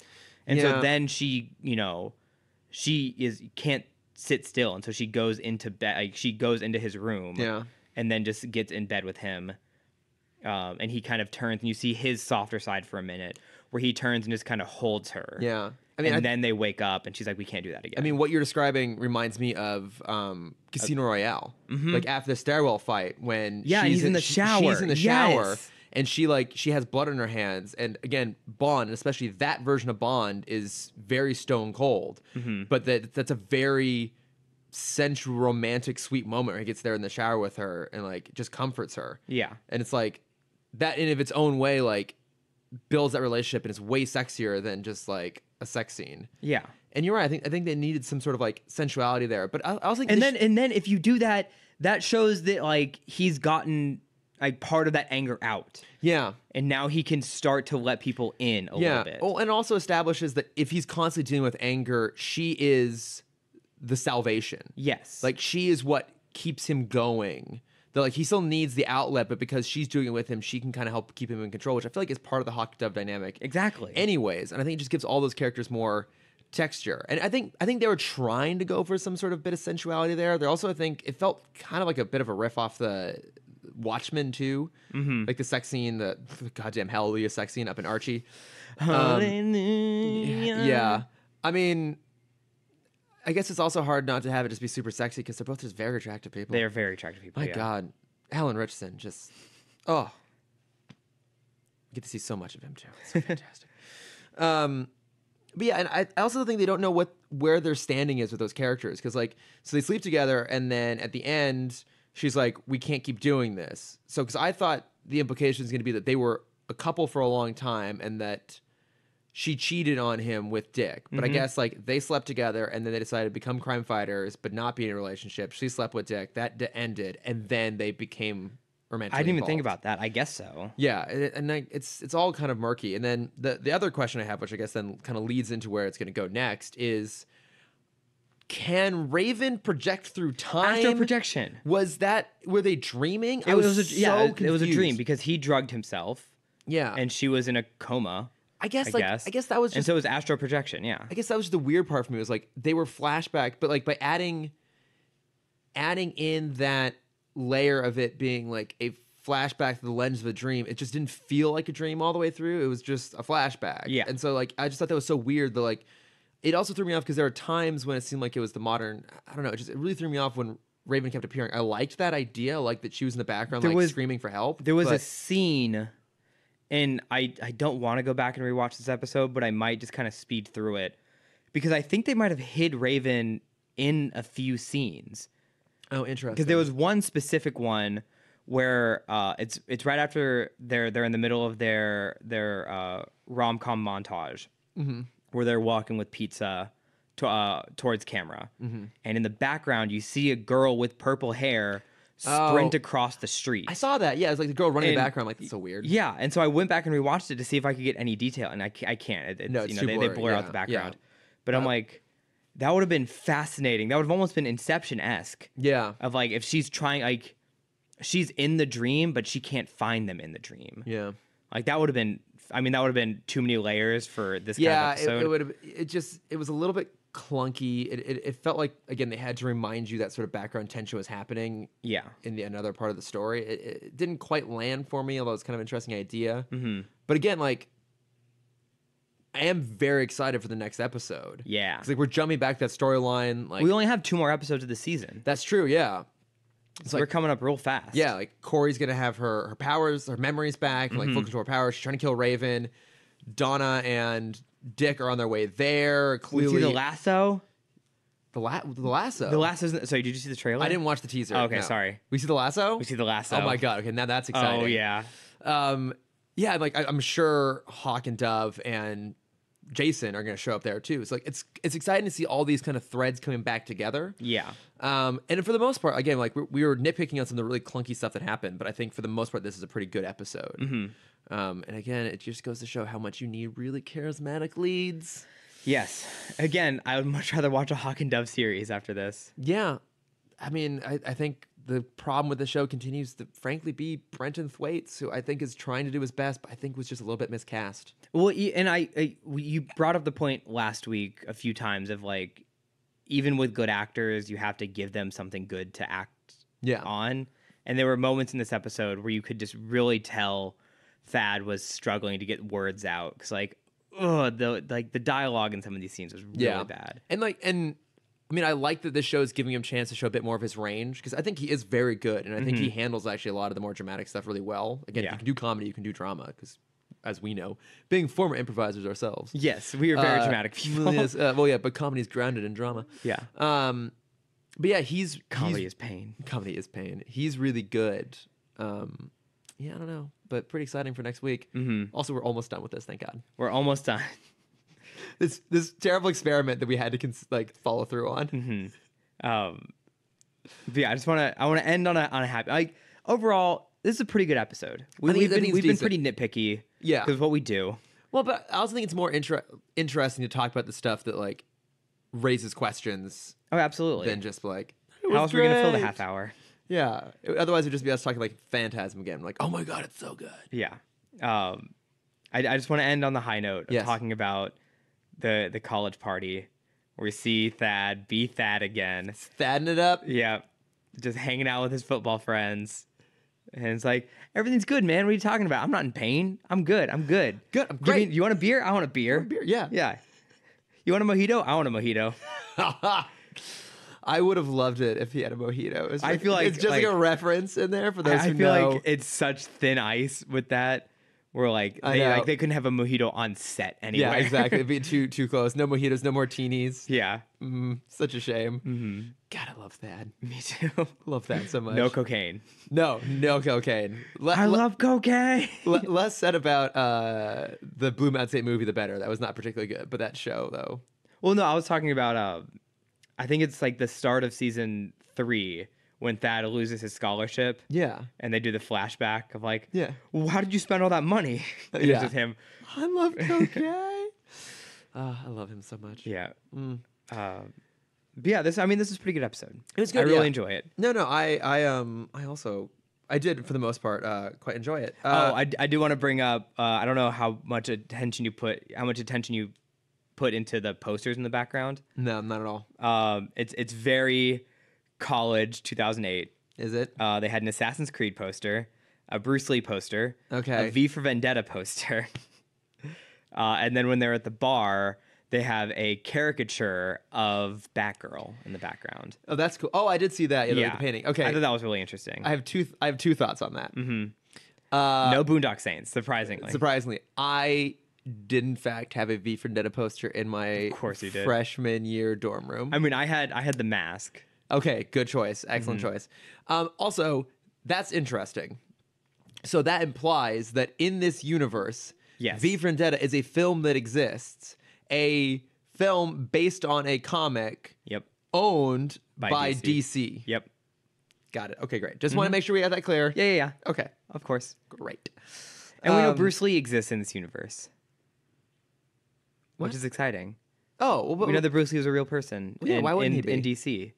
B: And so then she, can't sit still. And so she goes into bed. Like, she goes into his room and then just gets in bed with him. And he kind of turns, and you see his softer side for a minute, where he turns and just kind of holds her.
A: Yeah.
B: Then they wake up, and she's like, "We can't do that again."
A: I mean, what you're describing reminds me of Casino Royale. Like after the stairwell fight, when
B: he's in the shower.
A: She's in the shower, and she has blood on her hands. And again, Bond, and especially that version of Bond, is very stone cold. But that's a very sensual, romantic, sweet moment where he gets there in the shower with her and like just comforts her.
B: Yeah,
A: and it's like that in of its own way, like builds that relationship, and it's way sexier than just like a sex scene.
B: Yeah,
A: and you're right. I think they needed some sort of like sensuality there. But I was
B: thinking, and then if you do that, that shows that like he's gotten like part of that anger out. Yeah, and now he can start to let people in a little bit.
A: Oh, and also establishes that if he's constantly dealing with anger, she is the salvation.
B: Yes,
A: like she is what keeps him going. Like he still needs the outlet, but because she's doing it with him, she can kind of help keep him in control, which I feel like is part of the Hawk Dove dynamic.
B: Exactly.
A: Anyways, and I think it just gives all those characters more texture. And I think they were trying to go for some sort of bit of sensuality there. They're also, I think, it felt kind of like a bit of a riff off the Watchmen too, like the sex scene, the goddamn Hallelujah sex scene up in Archie.
B: Hallelujah.
A: Yeah, I mean, I guess it's also hard not to have it just be super sexy because they're both just very attractive people.
B: They are very attractive people.
A: My God, Alan Richardson, just get to see so much of him too. It's so fantastic. But yeah, and I also think they don't know where their standing is with those characters because like so they sleep together and then at the end she's like, we can't keep doing this. So because I thought the implication is going to be that they were a couple for a long time and that she cheated on him with Dick. But I guess like they slept together and then they decided to become crime fighters but not be in a relationship. She slept with Dick. That ended. And then they became romantically
B: I didn't even
A: involved.
B: think about that. I guess so.
A: Yeah. And it's all kind of murky. And then the other question I have, which I guess then kind of leads into where it's going to go next, is can Raven project through time?
B: Astral projection.
A: Were they dreaming?
B: It was a dream because he drugged himself.
A: Yeah.
B: And she was in a coma.
A: I guess that was just...
B: And so it was astral projection, yeah.
A: I guess that was the weird part for me. It was like, they were flashback, but like by adding in that layer of it being like a flashback to the lens of a dream, it just didn't feel like a dream all the way through. It was just a flashback.
B: Yeah.
A: And so like, I just thought that was so weird that like, it also threw me off because there are times when it seemed like it was the modern, I don't know, it really threw me off when Raven kept appearing. I liked that idea, like that she was in the background, screaming for help.
B: There was a scene... And I don't want to go back and rewatch this episode, but I might just kind of speed through it because I think they might have hid Raven in a few scenes.
A: Oh, interesting.
B: Because there was one specific one where it's right after they're in the middle of their rom-com montage where they're walking with pizza towards camera, and in the background you see a girl with purple hair sprint across the street.
A: I saw that. Yeah, it was like the girl running in the background. Like, that's so weird.
B: Yeah, and so I went back and rewatched it to see if I could get any detail, and I can't.
A: It's
B: too blurry. They blur out the background. But I'm like, that would have been fascinating. That would have almost been Inception-esque.
A: Yeah.
B: Of like, if she's trying, like, she's in the dream, but she can't find them in the dream.
A: Yeah.
B: Like, that would have been, that would have been too many layers for this kind of episode.
A: Yeah, it would have, it was a little bit clunky. It felt like, again, they had to remind you that sort of background tension was happening in another part of the story. It didn't quite land for me, although it's kind of an interesting idea. But again, like, I am very excited for the next episode.
B: Yeah.
A: Because like, we're jumping back to that storyline. Like,
B: we only have 2 more episodes of the season.
A: That's true, yeah.
B: So we're coming up real fast.
A: Yeah, like Corey's going to have her powers, her memories back, like full control of her powers. She's trying to kill Raven. Donna and Dick are on their way there. Clearly,
B: we see the lasso.
A: The lasso.
B: The lasso's. Sorry, did you see the trailer?
A: I didn't watch the teaser.
B: Oh, okay,
A: no.
B: sorry.
A: We see the lasso.
B: We see the lasso.
A: Oh my God. Okay, now that's exciting.
B: Oh yeah.
A: Yeah, like I'm sure Hawk and Dove and Jason are going to show up there too. It's like it's exciting to see all these kind of threads coming back together.
B: Yeah.
A: And for the most part, again, like we were nitpicking on some of the really clunky stuff that happened, but I think for the most part, this is a pretty good episode. And again, it just goes to show how much you need really charismatic leads.
B: Yes. Again, I would much rather watch a Hawk and Dove series after this.
A: Yeah. I mean, I think the problem with the show continues to frankly be Brenton Thwaites, who I think is trying to do his best, but I think was just a little bit miscast.
B: Well, and you brought up the point last week a few times of like, even with good actors, you have to give them something good to act on. And there were moments in this episode where you could just really tell Thad was struggling to get words out because the dialogue in some of these scenes was really bad.
A: I mean, I like that this show is giving him a chance to show a bit more of his range because I think he is very good, and I think he handles actually a lot of the more dramatic stuff really well. Again, if you can do comedy, you can do drama because, as we know, being former improvisers ourselves.
B: Yes, we are very dramatic people.
A: Yes, but comedy's grounded in drama.
B: Yeah.
A: But yeah,
B: comedy is pain.
A: Comedy is pain. He's really good. I don't know, but pretty exciting for next week. Also, we're almost done with this. Thank God.
B: We're almost done.
A: This terrible experiment that we had to follow through on.
B: But yeah, I want to end on a happy. Overall, this is a pretty good episode. We've been pretty nitpicky.
A: Yeah,
B: because what we do.
A: Well, but I also think it's more interesting to talk about the stuff that raises questions.
B: Oh, absolutely.
A: Than just
B: how else are we gonna fill the half hour?
A: Yeah. Otherwise, it'd just be us talking Phantasm again. Oh my God, it's so good.
B: Yeah. I just want to end on the high note of talking about the college party where we see Thad be Thad again.
A: Thadding it up.
B: Yeah. Just hanging out with his football friends. And it's like, everything's good, man. What are you talking about? I'm not in pain. I'm good. Good.
A: I'm great.
B: You want a beer? I want a beer.
A: Yeah.
B: Yeah. You want a mojito? I want a mojito.
A: I would have loved it if he had a mojito.
B: I feel like
A: it's just a reference in there for those who know.
B: I feel like it's such thin ice with that. Where they couldn't have a mojito on set anyway.
A: Yeah, exactly. It'd be too close. No mojitos, no martinis.
B: Yeah.
A: Such a shame. God, I love that.
B: Me too.
A: Love that so much.
B: No cocaine.
A: No cocaine.
B: I love cocaine.
A: Less said about the Blue Mountain State movie, the better. That was not particularly good, but that show though.
B: Well, no, I was talking about. I think it's the start of season 3. When Thad loses his scholarship.
A: Yeah.
B: And they do the flashback of well, how did you spend all that money? It's with him.
A: I love cocaine. I love him so much.
B: Yeah. But yeah, this is a pretty good episode.
A: It was good.
B: I really enjoy it.
A: No, I also did for the most part quite enjoy it.
B: I do want to bring up I don't know how much attention you put into the posters in the background.
A: No, not at all.
B: It's very college 2008.
A: Is it?
B: They had an Assassin's Creed poster, a Bruce Lee poster,
A: okay,
B: a V for Vendetta poster, and then when they're at the bar, they have a caricature of Batgirl in the background.
A: Oh, that's cool. Oh, I did see that. Yeah, the painting. Okay,
B: I thought that was really interesting.
A: I have two thoughts on that.
B: No Boondock Saints, surprisingly.
A: I did in fact have a V for Vendetta poster in my freshman year dorm room.
B: I mean, I had the mask.
A: Okay, good choice. Excellent choice. Also, that's interesting. So that implies that in this universe, V for Vendetta is a film that exists, a film based on a comic owned by DC.
B: Yep.
A: Got it. Okay, great. Just want to make sure we have that clear.
B: Yeah.
A: Okay.
B: Of course.
A: Great.
B: And we know Bruce Lee exists in this universe. Which is exciting.
A: Oh, well,
B: we know that Bruce Lee was a real person
A: why wouldn't he be?
B: In DC.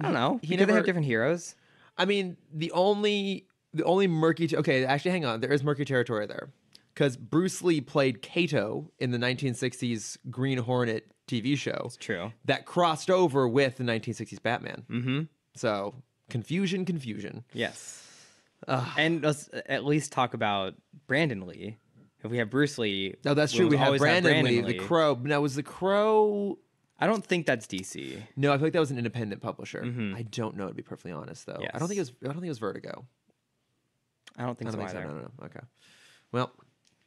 B: I don't know. They have different heroes.
A: I mean, the only murky... Okay, actually, hang on. There is murky territory there. Because Bruce Lee played Kato in the 1960s Green Hornet TV show.
B: It's true.
A: That crossed over with the 1960s Batman.
B: Mm-hmm.
A: So, confusion.
B: Yes. And let's at least talk about Brandon Lee. If we have Bruce Lee...
A: No, that's true. We have Brandon Lee, the Crow. Now, was the Crow...
B: I don't think that's DC.
A: No, I feel like that was an independent publisher. I don't know, to be perfectly honest, though. Yes. I don't think it was Vertigo.
B: I don't think so either.
A: No. Okay. Well,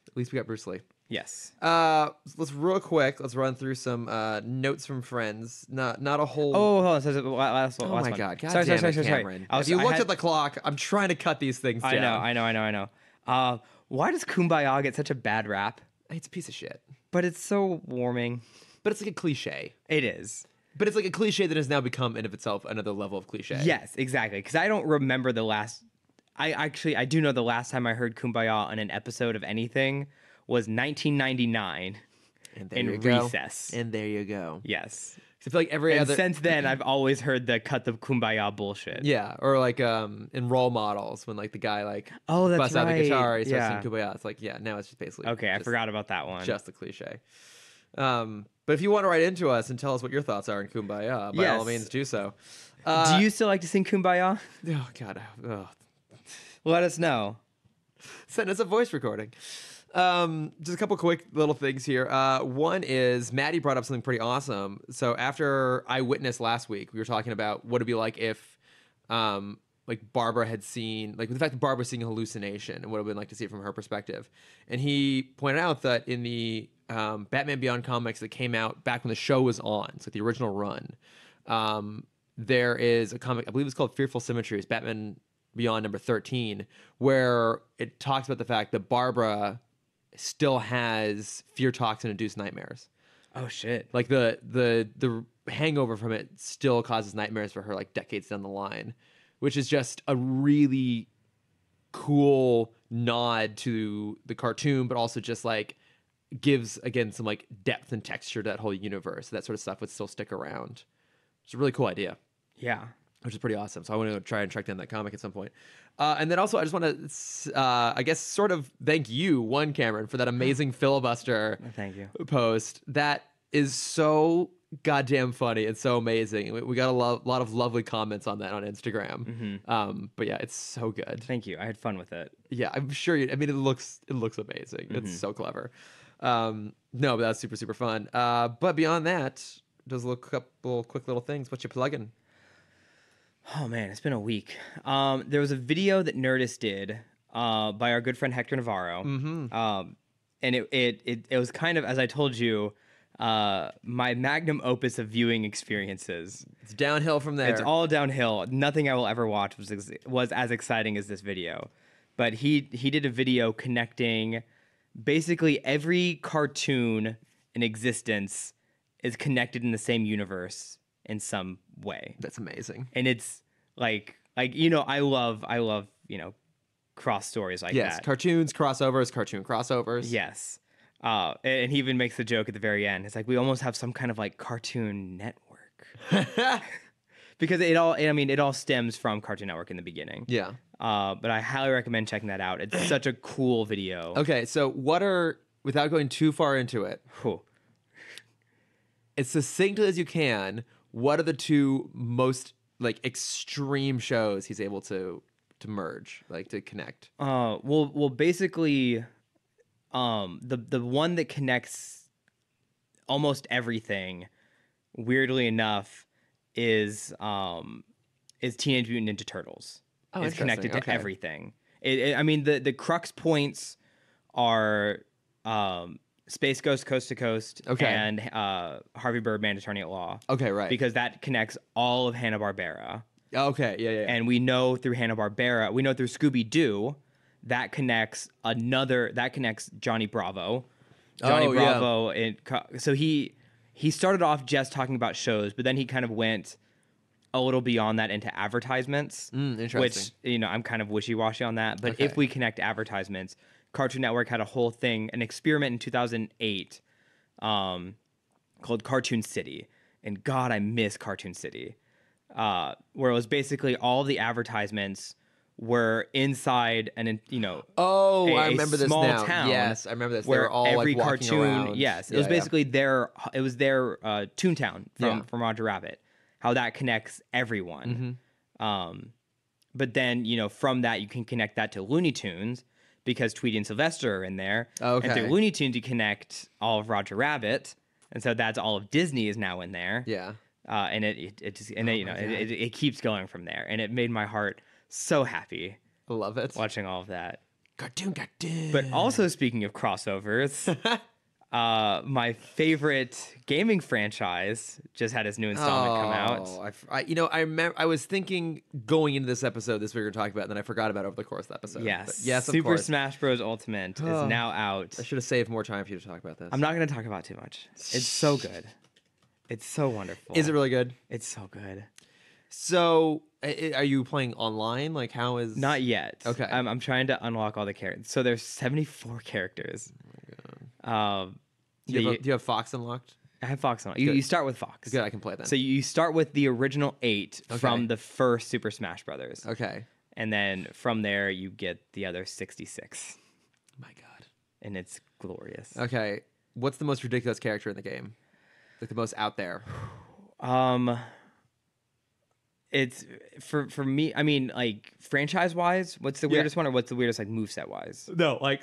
A: at least we got Bruce Lee.
B: Yes.
A: Let's run through some notes from friends. Not a whole.
B: Oh, hold on. Last
A: oh
B: one.
A: My God! Sorry, Cameron. If you looked at the clock, I'm trying to cut these things down.
B: I know. Why does Kumbaya get such a bad rap?
A: It's a piece of shit.
B: But it's so warming.
A: But it's like a cliche.
B: It is.
A: But it's like a cliche that has now become in of itself another level of cliche.
B: Yes, exactly. Because I don't remember the last. I do know the last time I heard Kumbaya on an episode of anything was 1999 in Recess.
A: And there you go.
B: Yes.
A: I feel like every
B: And
A: other
B: since then, I've always heard the cut the kumbaya bullshit.
A: yeah, or like in role models when like the guy like
B: Oh, that's
A: busts out the
B: right.
A: guitar, he starts
B: Yeah.
A: singing Kumbaya. It's like yeah, now it's just basically
B: Okay, I
A: just,
B: forgot about that one.
A: just a cliche. But if you want to write into us and tell us what your thoughts are in Kumbaya, by all
B: Yes.
A: means do so.
B: Do you still like to sing kumbaya?
A: Oh God,
B: Let us know.
A: send us a voice recording. Just a couple quick little things here. One is Maddie brought up something pretty awesome. So after Eyewitness last week, we were talking about what it'd be like if, like Barbara had seen, like the fact that Barbara was seeing a hallucination and what it would have been like to see it from her perspective. And he pointed out that in the Batman Beyond comics that came out back when the show was on, so the original run, there is a comic, I believe it's called Fearful Symmetries, Batman Beyond number 13, where it talks about the fact that Barbara still has fear toxin induced nightmares.
B: Oh shit.
A: Like the hangover from it still causes nightmares for her like decades down the line, which is just a really cool nod to the cartoon, but also just like gives again some like depth and texture to that whole universe. That sort of stuff would still stick around. It's a really cool idea.
B: Yeah.
A: Which is pretty awesome. So I want to try and track down that comic at some point. And then also, I just want to, I guess, sort of thank you, Cameron, for that amazing filibuster
B: Thank you.
A: post. That is so goddamn funny and so amazing. We got a lot of lovely comments on that on Instagram. But yeah, it's so good.
B: Thank you. I had fun with it.
A: Yeah, I'm sure you. I mean, it looks amazing. It's so clever. No, but that's super super fun. But beyond that, just a couple quick little things. What you plugging?
B: Oh man, it's been a week. There was a video that Nerdist did by our good friend Hector Navarro, and it was kind of, as I told you, my magnum opus of viewing experiences.
A: It's downhill from there.
B: It's all downhill. Nothing I will ever watch was as exciting as this video. But he did a video connecting basically every cartoon in existence is connected in the same universe in some way.
A: That's amazing.
B: And it's like I love cross stories like that.
A: Yes, cartoons, crossovers, cartoon crossovers.
B: Yes. And he even makes the joke at the very end. It's like we almost have some kind of like cartoon network. Because it all stems from Cartoon Network in the beginning.
A: Yeah.
B: But I highly recommend checking that out. It's such a cool video.
A: Okay, so without going too far into it, as succinctly as you can, what are the two most like extreme shows he's able to merge, like to connect?
B: Well, basically, the one that connects almost everything, weirdly enough, is Teenage Mutant Ninja Turtles.
A: Oh,
B: it's connected to
A: okay.
B: everything. The crux points are Space Ghost Coast to Coast,
A: okay,
B: and Harvey Birdman Attorney at Law.
A: Okay, right.
B: Because that connects all of Hanna-Barbera.
A: Okay, yeah.
B: And we know through Hanna-Barbera, we know through Scooby-Doo, that connects Johnny Bravo. Johnny Bravo. So he started off just talking about shows, but then he kind of went a little beyond that into advertisements.
A: Interesting.
B: Which, I'm kind of wishy-washy on that. But if we connect advertisements, Cartoon Network had a whole thing, an experiment in 2008 called Cartoon City. And God, I miss Cartoon City. Where it was basically all the advertisements were inside I remember this now. Town.
A: Yes, I remember this.
B: Where
A: they were all
B: every
A: like walking
B: cartoon,
A: around.
B: yes, it was basically their Toontown from Roger Rabbit. How that connects everyone. But then from that you can connect that to Looney Tunes because Tweety and Sylvester are in there.
A: Okay.
B: And through Looney Tunes you connect all of Roger Rabbit, and so that's all of Disney is now in there.
A: Yeah.
B: And it keeps going from there, and it made my heart so happy.
A: I love it.
B: Watching all of that.
A: Cartoon.
B: But also speaking of crossovers, my favorite gaming franchise just had its new installment come out.
A: I remember I was thinking going into this episode this we were going to talk about, and then I forgot about it over the course of the episode.
B: Yes,
A: yes, of
B: Super
A: course.
B: Smash Bros. Ultimate is now out.
A: I should have saved more time for you to talk about this.
B: I'm not going to talk about too much. It's so good. It's so wonderful.
A: Is it really good?
B: It's so good.
A: So, are you playing online? Like, how is?
B: Not yet.
A: Okay.
B: I'm trying to unlock all the characters. So there's 74 characters.
A: Oh my God. Do you have Fox unlocked?
B: I have Fox on. You start with Fox.
A: Good, I can play then.
B: So you start with the original 8 from the first Super Smash Brothers.
A: Okay.
B: And then from there, you get the other 66.
A: My God.
B: And it's glorious.
A: Okay. What's the most ridiculous character in the game? Like the most out there?
B: It's for me, I mean, like franchise-wise, what's the weirdest one, or what's the weirdest like moveset-wise?
A: No, like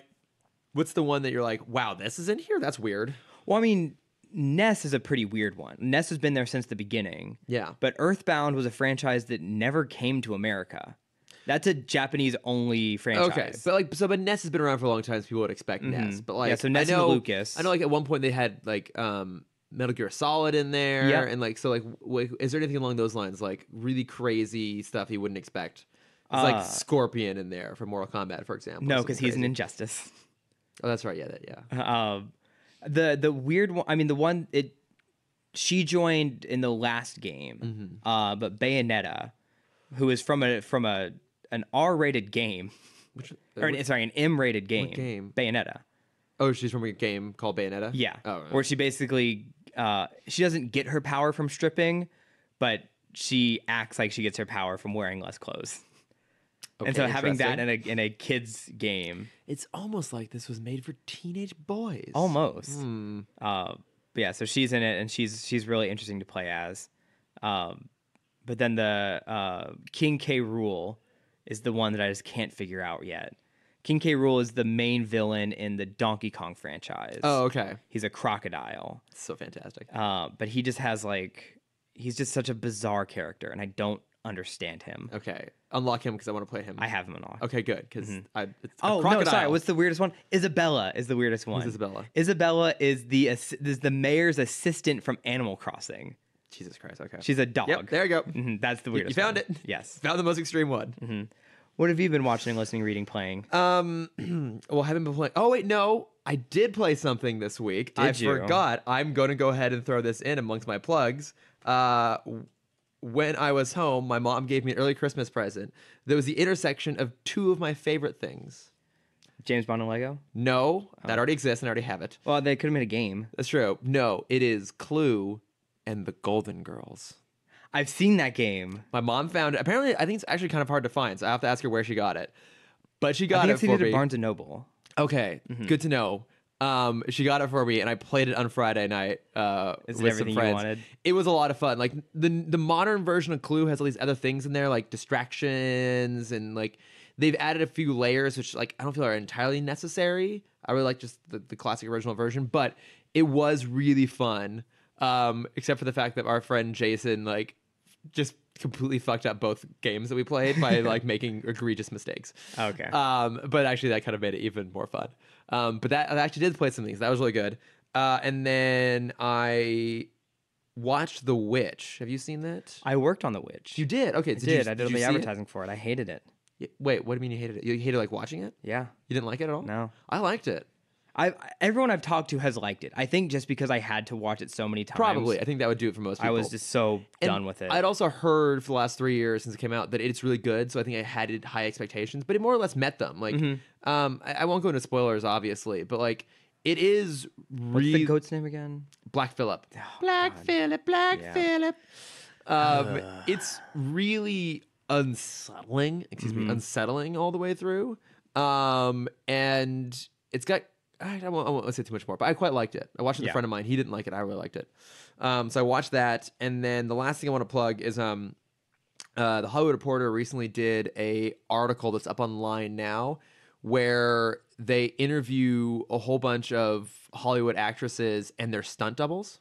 A: what's the one that you're like, wow, this is in here? That's weird.
B: Well, I mean, Ness is a pretty weird one. Ness has been there since the beginning.
A: Yeah.
B: But Earthbound was a franchise that never came to America. That's a Japanese-only franchise.
A: Okay, but Ness has been around for a long time, so people would expect Ness. But like,
B: so Ness and Lucas.
A: I know, like at one point they had like Metal Gear Solid in there, and like so, like, is there anything along those lines, like really crazy stuff you wouldn't expect? It's like Scorpion in there from Mortal Kombat, for example.
B: No, because he's an Injustice.
A: Oh, that's right. Yeah.
B: The weird one. I mean, the one she joined in the last game, but Bayonetta, who is from an R-rated game, an M-rated game.
A: What game?
B: Bayonetta.
A: Oh, she's from a game called Bayonetta?
B: Yeah.
A: Oh,
B: where she basically, she doesn't get her power from stripping, but she acts like she gets her power from wearing less clothes.
A: Okay,
B: and so having that in a kid's game.
A: It's almost like this was made for teenage boys.
B: Almost. But yeah, so she's in it, and she's really interesting to play as. But then the King K. Rool is the one that I just can't figure out yet. King K. Rool is the main villain in the Donkey Kong franchise.
A: Oh, okay.
B: He's a crocodile.
A: So fantastic.
B: But he just has he's just such a bizarre character, and I don't understand him.
A: Okay. Unlock him because I want to play him.
B: I have him unlocked.
A: Okay, good. Because
B: no, sorry. What's the weirdest one? Isabella is the weirdest one.
A: Who's Isabella?
B: Isabella is the mayor's assistant from Animal Crossing.
A: Jesus Christ. Okay.
B: She's a dog.
A: Yep, there you go.
B: That's the weirdest
A: You found
B: one.
A: it.
B: Yes.
A: Found the most extreme one.
B: What have you been watching, listening, reading, playing?
A: Well, I haven't been playing. Oh, wait, no. I did play something this week. I forgot. I'm going to go ahead and throw this in amongst my plugs. When I was home, my mom gave me an early Christmas present. There was the intersection of two of my favorite things.
B: James Bond and Lego?
A: No, that already exists and I already have it.
B: Well, they could have made a game.
A: That's true. No, it is Clue and the Golden Girls.
B: I've seen that game.
A: My mom found it. Apparently, I think it's actually kind of hard to find, so I have to ask her where she got it. But she got it for me.
B: I've seen it at Barnes & Noble.
A: Okay, good to know. She got it for me, and I played it on Friday night with some friends. You wanted? It was a lot of fun. Like the modern version of Clue has all these other things in there, like distractions, and like they've added a few layers, which like I don't feel are entirely necessary. I really like just the classic original version, but it was really fun. Except for the fact that our friend Jason like just completely fucked up both games that we played by like making egregious mistakes.
B: Okay.
A: But actually that kind of made it even more fun. But I actually did play some things. That was really good. And then I watched The Witch. Have you seen that?
B: I worked on The Witch.
A: You did? Okay.
B: I did all the advertising for it. I hated it.
A: Wait, what do you mean you hated it? You hated like watching it?
B: Yeah.
A: You didn't like it at all?
B: No.
A: I liked it.
B: Everyone I've talked to has liked it. I think just because I had to watch it so many times.
A: Probably. I think that would do it for most people.
B: I was just so done with it.
A: I'd also heard for the last 3 years since it came out that it's really good. So I think I had high expectations, but it more or less met them. Like, I won't go into spoilers, obviously, but like, it is really.
B: What's the goat's name again?
A: Black Phillip.
B: Oh,
A: Black
B: God.
A: Phillip. Black Phillip. It's really unsettling. Unsettling all the way through. And it's got. I won't say too much more, but I quite liked it. I watched it with a friend of mine. He didn't like it. I really liked it. So I watched that. And then the last thing I want to plug is the Hollywood Reporter recently did a article that's up online now where they interview a whole bunch of Hollywood actresses and their stunt doubles.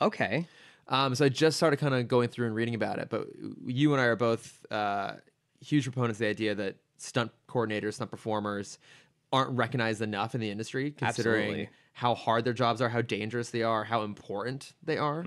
B: Okay.
A: So I just started kind of going through and reading about it. But you and I are both huge proponents of the idea that stunt coordinators, stunt performers aren't recognized enough in the industry, considering how hard their jobs are, how dangerous they are, how important they are.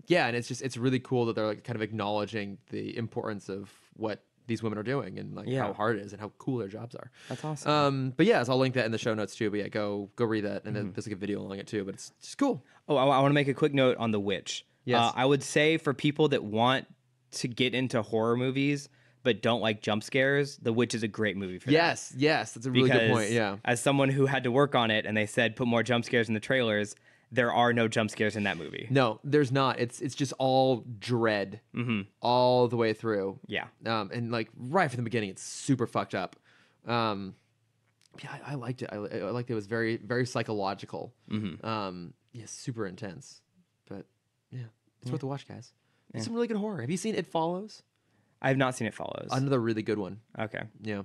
A: Yeah, and it's really cool that they're like kind of acknowledging the importance of what these women are doing and like how hard it is and how cool their jobs are.
B: That's awesome.
A: But yeah, so I'll link that in the show notes too. But yeah, go read that, and then there's like a video along it too. But it's just cool.
B: Oh, I want to make a quick note on The Witch.
A: Yes.
B: I would say for people that want to get into horror movies but don't like jump scares, The Witch is a great movie for that.
A: Yes, that's a really good point. Yeah.
B: As someone who had to work on it and they said put more jump scares in the trailers, there are no jump scares in that movie.
A: No, there's not. It's just all dread all the way through.
B: Yeah.
A: And like right from the beginning, it's super fucked up. Yeah, I liked it. I liked it. It was very, very psychological. Yeah, super intense. But yeah, it's worth a watch, guys. It's some really good horror. Have you seen It Follows?
B: I have not seen It Follows.
A: Another really good one.
B: Okay.
A: Yeah.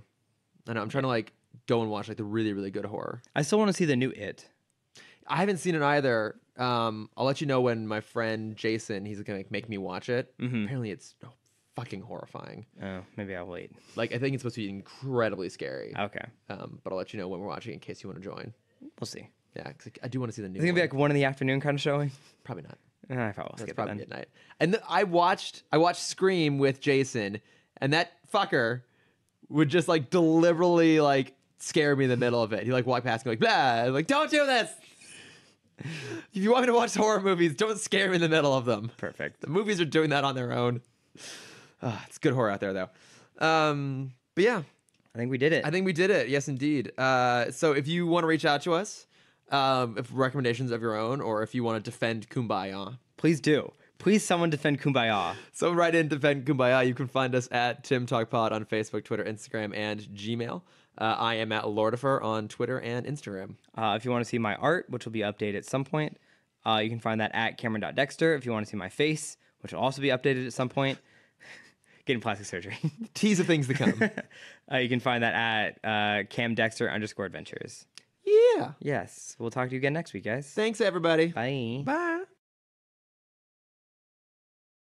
A: I know. I'm trying to like go and watch like the really, really good horror.
B: I still want to see the new It.
A: I haven't seen it either. I'll let you know when my friend Jason, he's gonna make me watch it. Apparently, it's fucking horrifying.
B: Oh, maybe I'll wait.
A: Like I think it's supposed to be incredibly scary.
B: Okay.
A: But I'll let you know when we're watching in case you want to join.
B: We'll see.
A: Yeah, because I do want to see the new.
B: Is it gonna be like 1 in the afternoon kind of showing?
A: Probably not.
B: I probably will
A: That's
B: skip
A: probably
B: it then.
A: midnight. And I watched Scream with Jason, and that fucker would just like deliberately like scare me in the middle of it. He like walked past me like, blah, I'm like, don't do this. If you want me to watch horror movies, don't scare me in the middle of them.
B: Perfect.
A: The movies are doing that on their own. It's good horror out there though. But yeah,
B: I think we did it.
A: I think we did it. Yes, indeed. So if you want to reach out to us, if recommendations of your own, or if you want to defend Kumbaya,
B: Please do. Please, someone defend Kumbaya.
A: so write in defend Kumbaya. You can find us at Timm Talk Pod on Facebook, Twitter, Instagram, and Gmail. I am at Lordifer on Twitter and Instagram.
B: If you want to see my art, which will be updated at some point, you can find that at Cameron.Dexter. If you want to see my face, which will also be updated at some point, getting plastic surgery.
A: Tease of things to come.
B: You can find that at CamDexter_adventures.
A: Yeah.
B: Yes. We'll talk to you again next week, guys.
A: Thanks, everybody.
B: Bye.
A: Bye.